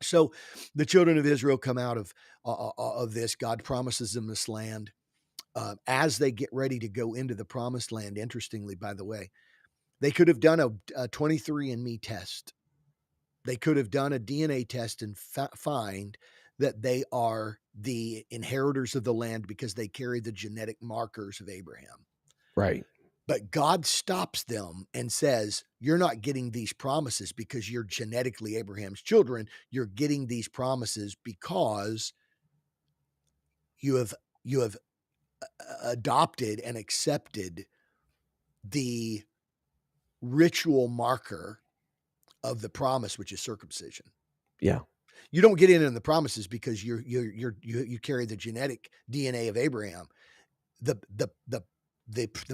So the children of Israel come out of this. God promises them this land. As they get ready to go into the promised land, interestingly, by the way, they could have done a 23andMe test. They could have done a DNA test and find that they are the inheritors of the land because they carry the genetic markers of Abraham. Right. But God stops them and says, you're not getting these promises because you're genetically Abraham's children. You're getting these promises because you have adopted and accepted the ritual marker of the promise, which is circumcision. Yeah. You don't get in the promises because you carry the genetic DNA of Abraham. The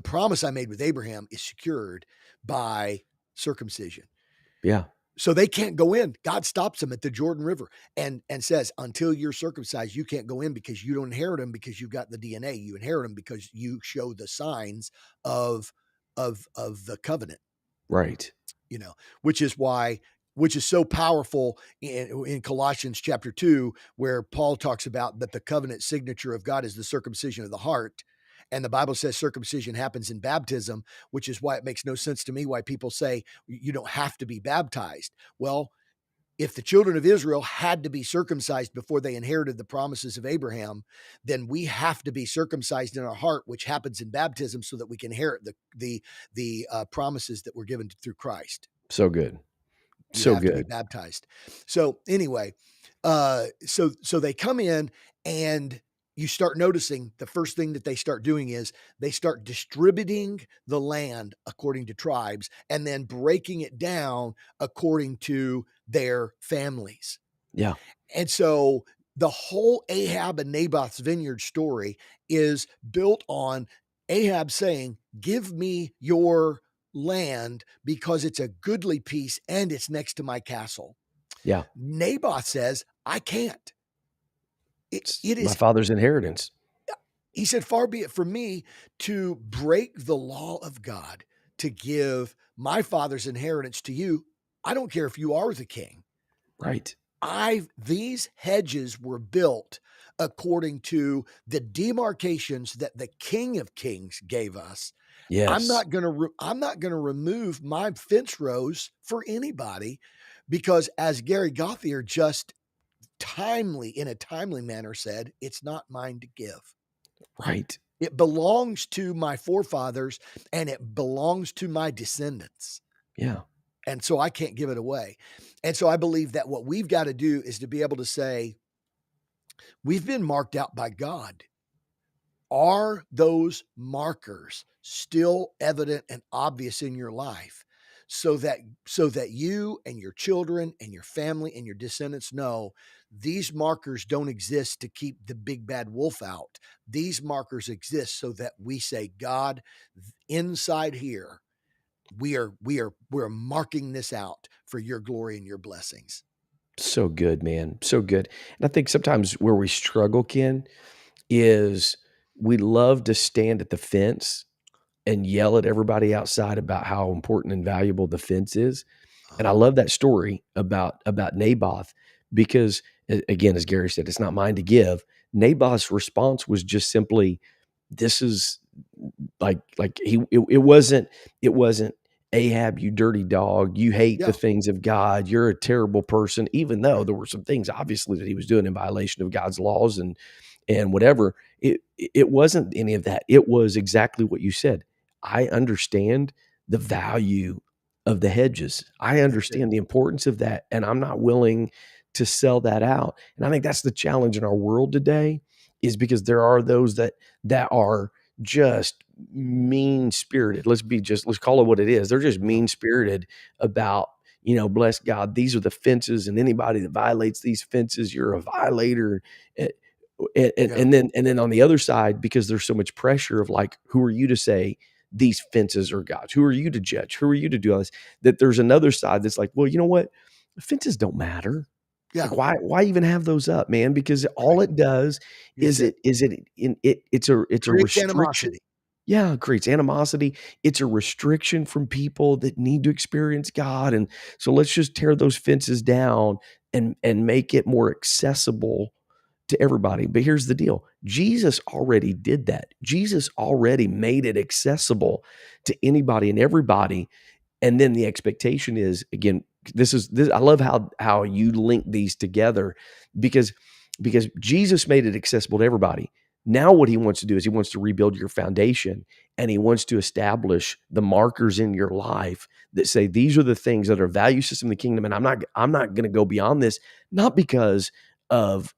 promise I made with Abraham is secured by circumcision. Yeah. So they can't go in. God stops them at the Jordan River and says, until you're circumcised, you can't go in because you don't inherit them because you've got the DNA. You inherit them because you show the signs of the covenant. Right. Which is so powerful in Colossians chapter 2, where Paul talks about that the covenant signature of God is the circumcision of the heart. And the Bible says circumcision happens in baptism, which is why it makes no sense to me why people say you don't have to be baptized. Well, if the children of Israel had to be circumcised before they inherited the promises of Abraham, then we have to be circumcised in our heart, which happens in baptism, so that we can inherit the promises that were given through Christ. So good. You So have to be good. baptized. So anyway, so they come in and you start noticing the first thing that they start doing is they start distributing the land according to tribes and then breaking it down according to their families. Yeah. And so the whole Ahab and Naboth's vineyard story is built on Ahab saying, give me your land because it's a goodly piece and it's next to my castle. Yeah. Naboth says, I can't. It My is, father's inheritance. he said, far be it from me to break the law of God to give my father's inheritance to you. I don't care if you are the king. Right. These hedges were built according to the demarcations that the King of Kings gave us. I'm Yes. not going to remove my fence rows for anybody, because as Gary Gauthier just in a timely manner said, it's not mine to give. Right. It belongs to my forefathers and it belongs to my descendants. Yeah. And so I can't give it away. And so I believe that what we've got to do is to be able to say, we've been marked out by God. Are those markers still evident and obvious in your life, so that you and your children and your family and your descendants know these markers don't exist to keep the big bad wolf out. These markers exist so that we say, God, inside here, we're marking this out for your glory and your blessings. So good, man. So good. And I think sometimes where we struggle, Ken, is we love to stand at the fence and yell at everybody outside about how important and valuable the fence is. And I Uh-huh. love that story about Naboth because, again, as Gary said, it's not mine to give. Naboth's response was just simply, "This is it wasn't Ahab, you dirty dog, you hate the Yeah. things of God, you're a terrible person." Even though there were some things obviously that he was doing in violation of God's laws and whatever, it wasn't any of that. It was exactly what you said. I understand the value of the hedges. I That's it. understand the importance of that, and I'm not willing to sell that out. And I think that's the challenge in our world today, is because there are those that are just mean spirited. Let's call it what it is. They're just Uh-huh. mean spirited about, bless God, these are the fences, and anybody that violates these fences, you're a violator. And, Yeah. and then on the other side, because there's so much pressure of like, who are you to say these fences are God's? Who are you to judge? Who are you to do all this? That there's another side that's like, well, you know what? Fences don't matter. Like, Yeah. why even have those up, man? Because all Right. it does That's it. it's a Creates restriction. animosity. Yeah, it creates animosity. It's a restriction from people that need to experience God, and so let's just tear those fences down and make it more accessible to everybody. But here's the deal. Jesus already did that. Jesus already made it accessible to anybody and everybody. And then the expectation is, again, this I love how you link these together, because Jesus made it accessible to everybody. Now what he wants to do is he wants to rebuild your foundation, and he wants to establish the markers in your life that say these are the things that are value system of the kingdom, and I'm not going to go beyond this, not because of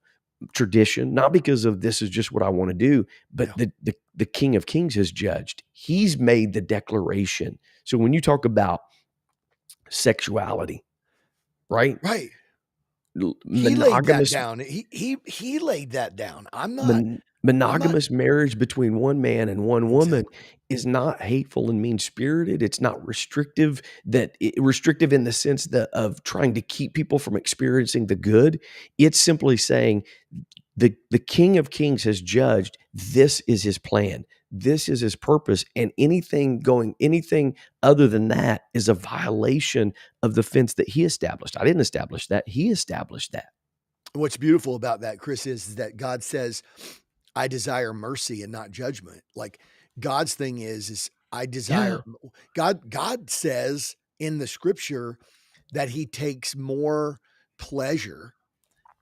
tradition, not because of this is just what I want to do, but Yeah. the King of Kings has judged. He's made the declaration So when you talk about sexuality, right? Right. He laid that Monogamous down. He laid that down. I'm not. monogamous marriage between one man and one woman Exactly. is not hateful and mean-spirited. It's not restrictive, restrictive in the sense that of trying to keep people from experiencing the good. It's simply saying the King of Kings has judged, this is his plan. This is his purpose. And anything other than that is a violation of the fence that he established. I didn't establish that. He established that. What's beautiful about that, Chris, is that God says, I desire mercy and not judgment. Like God's thing is I Yeah. desire God says in the scripture that he takes more pleasure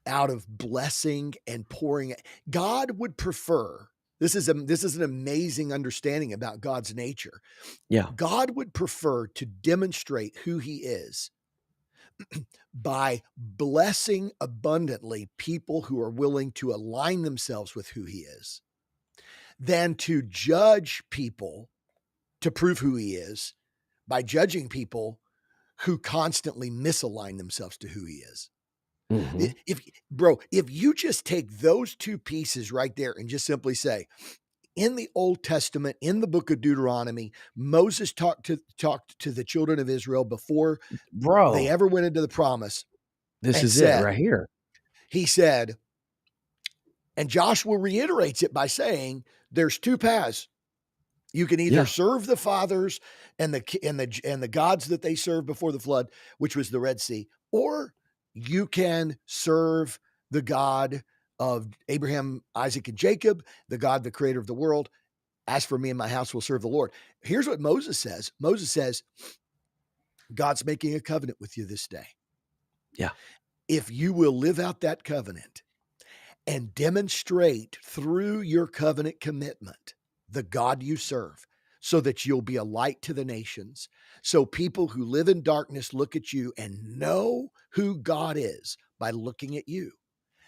out of blessing and pouring. God would prefer, this is an amazing understanding about God's nature. Yeah. God would prefer to demonstrate who he is by blessing abundantly people who are willing to align themselves with who he is than to judge people to prove who he is by judging people who constantly misalign themselves to who he is. Mm-hmm. If you just take those two pieces right there and just simply say, in the Old Testament, in the book of Deuteronomy, Moses talked to the children of Israel before they Bro, ever went into the promise this and is it said, right here. he said, and Joshua reiterates it by saying, there's two paths. You can either Yeah. serve the fathers and the gods that they served before the flood, which was the Red Sea, or you can serve the God of Abraham, Isaac, and Jacob, the God, the creator of the world. As for me and my house, will serve the Lord. Here's what Moses says. Moses says, God's making a covenant with you this day. Yeah. If you will live out that covenant and demonstrate through your covenant commitment the God you serve, so that you'll be a light to the nations. So people who live in darkness look at you and know who God is by looking at you.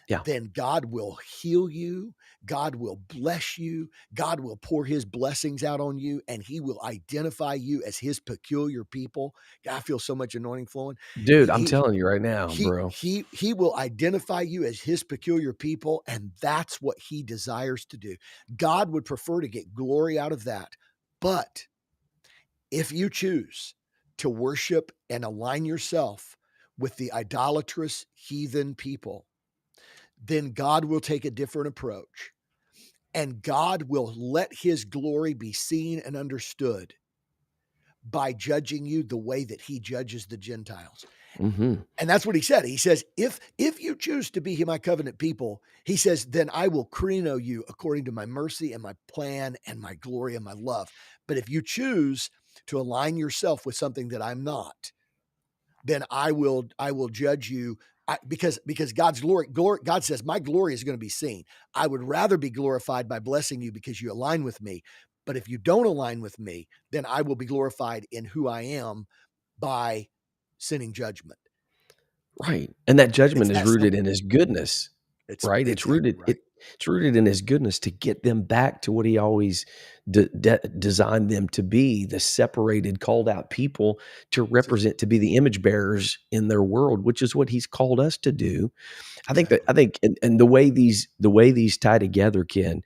Yeah. Then God will heal you. God will bless you. God will pour his blessings out on you, and he will identify you as his peculiar people. I feel so much anointing flowing. Dude, I'm He, telling you right now, he bro. he he will identify you as his peculiar people, and that's what he desires to do. God would prefer to get glory out of that. But if you choose to worship and align yourself with the idolatrous heathen people, then God will take a different approach, and God will let his glory be seen and understood by judging you the way that he judges the Gentiles. Mm-hmm. And that's what he said. He says, if you choose to be my covenant people, he says, then I will kreno you according to my mercy and my plan and my glory and my love. But if you choose to align yourself with something that I'm not, then I will judge you. Because God's glory, God says, my glory is going to be seen. I would rather be glorified by blessing you because you align with me. But if you don't align with me, then I will be glorified in who I am by sending judgment. Right. And that It's judgment is that rooted simple. in his goodness, It's right? exactly right. It's rooted in his goodness to get them back to what he always designed them to be, the separated, called out people to That's it. represent, to be the image bearers in their world, which is what he's called us to do. Exactly. And the way these tie together, Ken,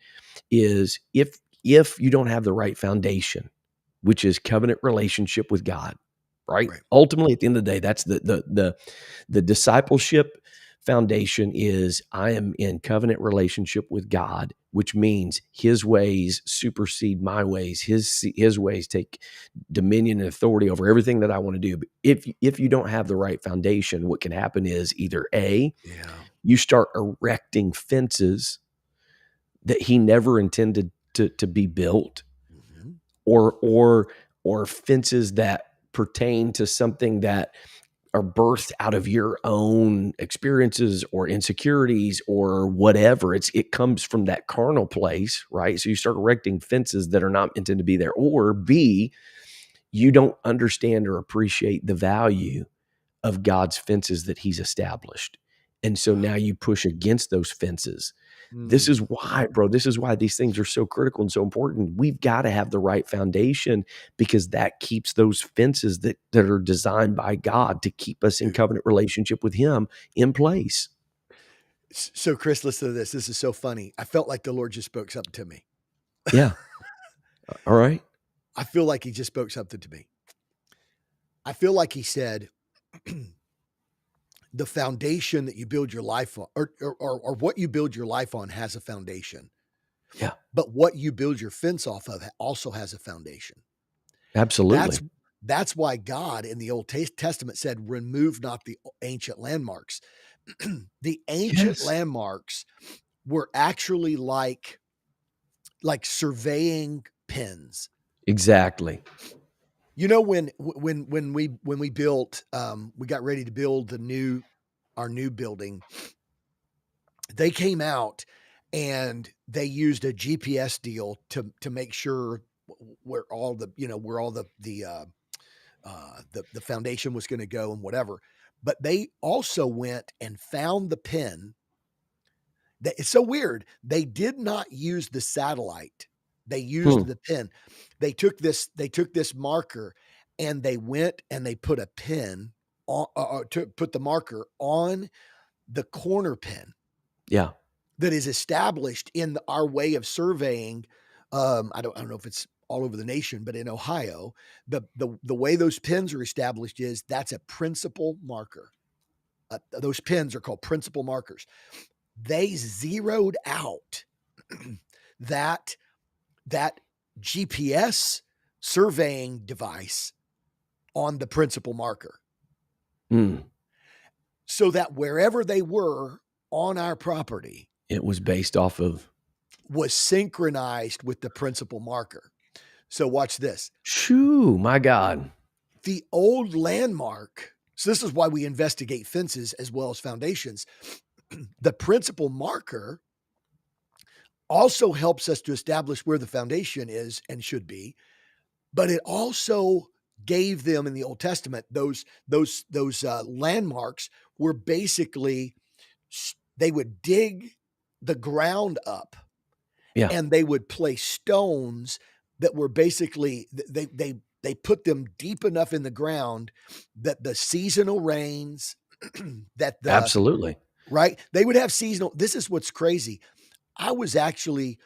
is if you don't have the right foundation, which is covenant relationship with God, right? Right. Ultimately, at the end of the day, that's the discipleship foundation is I am in covenant relationship with God, which means his ways supersede my ways. His ways take dominion and authority over everything that I want to do. But if you don't have the right foundation, what can happen is either A, Yeah. you start erecting fences that he never intended to be built, Mm-hmm. or fences that pertain to something that are birthed out of your own experiences or insecurities or whatever. It comes from that carnal place, right? So you start erecting fences that are not intended to be there. Or B, you don't understand or appreciate the value of God's fences that he's established. And so Wow. now you push against those fences. This is why, bro, this is why these things are so critical and so important. We've got to have the right foundation, because that keeps those fences that are designed by God to keep us in covenant relationship with him in place. So, Chris, listen to this. This is so funny. I felt like the Lord just spoke something to me. Yeah. All right. I feel like he just spoke something to me. I feel like he said, the foundation that you build your life on, or what you build your life on, has a foundation. Yeah. But what you build your fence off of also has a foundation. Absolutely. That's why God in the Old Testament said, remove not the ancient landmarks. The ancient landmarks were actually like surveying pins. Exactly. You know, when we built, we got ready to build our new building, they came out and they used a GPS deal to make sure where all the, where all the foundation was going to go and whatever. But they also went and found the pin. It's so weird. They did not use the satellite. They used the pin. They took this marker and they went and they put a pin on, to put the marker on the corner pin. Yeah. That is established in our way of surveying. I don't know if it's all over the nation, but in Ohio, the way those pins are established is that's a principal marker. Those pins are called principal markers. They zeroed out that GPS surveying device on the principal marker. So that wherever they were on our property, it was based off of, was synchronized with the principal marker. So watch this. Shoo, my God. The old landmark. So this is why we investigate fences as well as foundations. The principal marker also helps us to establish where the foundation is and should be, but it also gave them in the Old Testament, those landmarks were basically, they would dig the ground up. Yeah. And they would place stones that were basically, they put them deep enough in the ground that the seasonal rains, absolutely right. They would have seasonal. This is what's crazy. I was actually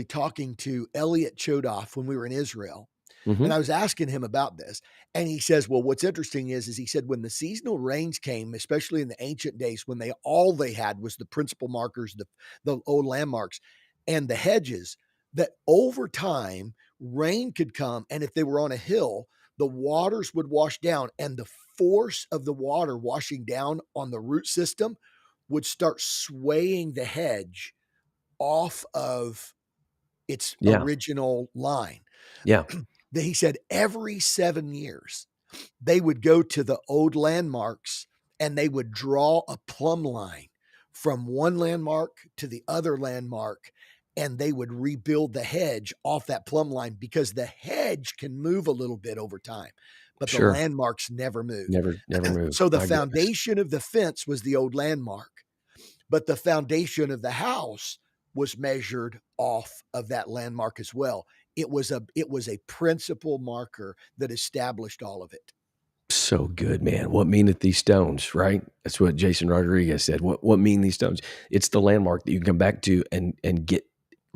talking to Elliot Chodoff when we were in Israel. And I was asking him about this, and he says, well, what's interesting is he said, when the seasonal rains came, especially in the ancient days, when all they had was the principal markers, the old landmarks and the hedges, that over time rain could come. And if they were on a hill, the waters would wash down, and the force of the water washing down on the root system would start swaying the hedge off of its original line. Yeah. He said every 7 years, they would go to the old landmarks and they would draw a plumb line from one landmark to the other landmark, and they would rebuild the hedge off that plumb line, because the hedge can move a little bit over time, but the landmarks never move. Never move. So the foundation of the fence was the old landmark, but the foundation of the house was measured off of that landmark as well. It was a principal marker that established all of it. So good, man. What meaneth these stones, right? That's what Jason Rodriguez said. What mean these stones? It's the landmark that you can come back to and get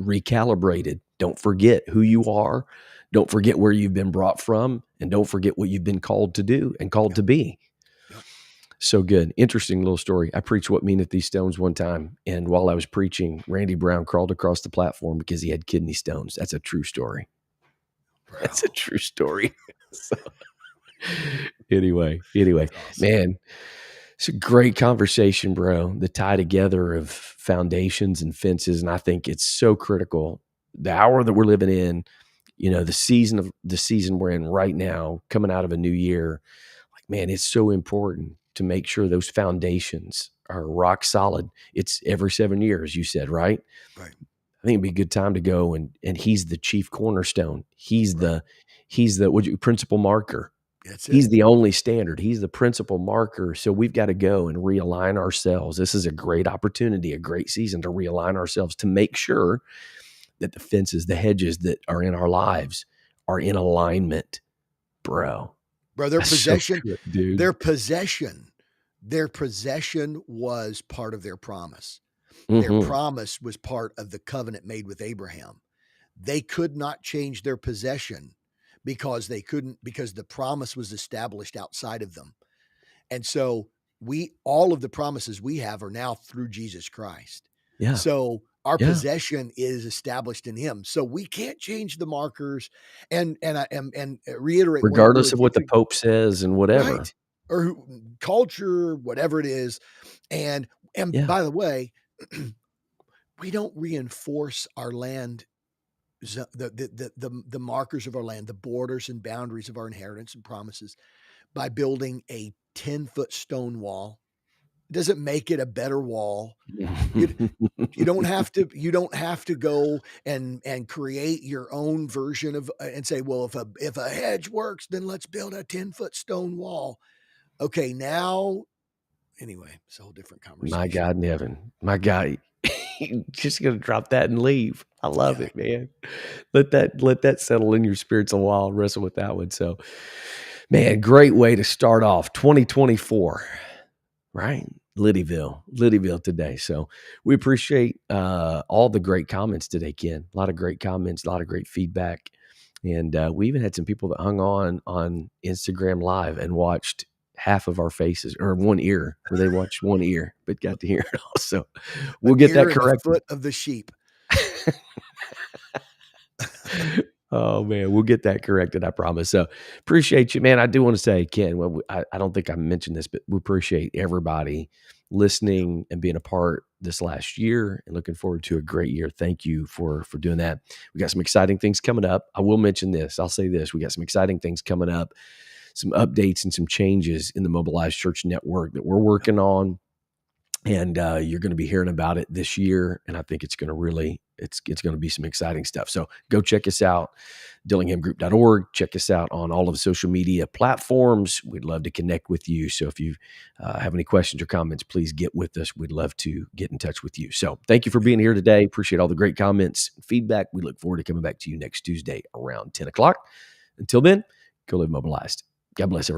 recalibrated. Don't forget who you are. Don't forget where you've been brought from, and don't forget what you've been called to do and called to be. So good. Interesting little story. I preached What Meaneth These Stones one time, and while I was preaching, Randy Brown crawled across the platform because he had kidney stones. That's a true story. Bro. That's a true story. So, anyway, awesome. Man, it's a great conversation, bro. The tie together of foundations and fences, and I think it's so critical. The hour that we're living in, the season we're in right now, coming out of a new year, like, man, it's so important to make sure those foundations are rock solid. It's every 7 years, you said, right? Right. I think it'd be a good time to go, and he's the chief cornerstone. He's the principal marker. That's He's it. the only standard. He's the principal marker. So we've got to go and realign ourselves. This is a great opportunity, a great season to realign ourselves to make sure that the fences, the hedges that are in our lives are in alignment, bro. Their That's so possession, good, dude. their possession was part of their promise. Their Mm-hmm. promise was part of the covenant made with Abraham. They could not change their possession because the promise was established outside of them. And so all of the promises we have are now through Jesus Christ. Yeah. So our Yeah. possession is established in him. So we can't change the markers and reiterate regardless of what the Pope says and whatever. Right. Or culture, whatever it is. And Yeah. by the way, we don't reinforce our land, the markers of our land, the borders and boundaries of our inheritance and promises by building a 10-foot stone wall. It doesn't make it a better wall. You don't have to go and create your own version of and say, well, if a hedge works, then let's build a 10-foot stone wall. Okay, now anyway, it's a whole different conversation. My God in heaven. My God. Just gonna drop that and leave. I love it, man. Let that settle in your spirits a while, wrestle with that one. So, man, great way to start off 2024, right? Liddyville today. So we appreciate all the great comments today, Ken. A lot of great comments, a lot of great feedback. And we even had some people that hung on Instagram Live and watched half of our faces, or one ear, where they watched one ear, but got to hear it all. So we'll get that corrected. Foot of the sheep. Oh man, we'll get that corrected, I promise. So appreciate you, man. I do want to say, Ken, well, I don't think I mentioned this, but we appreciate everybody listening and being a part this last year, and looking forward to a great year. Thank you for doing that. We got some exciting things coming up. I will mention this. I'll say this. We got some exciting things coming up, some updates and some changes in the Mobilized Church Network that we're working on. And you're going to be hearing about it this year. And I think it's going to really, it's going to be some exciting stuff. So go check us out, dillinghamgroup.org. Check us out on all of the social media platforms. We'd love to connect with you. So if you have any questions or comments, please get with us. We'd love to get in touch with you. So thank you for being here today. Appreciate all the great comments and feedback. We look forward to coming back to you next Tuesday around 10 o'clock. Until then, go live mobilized. God bless everyone.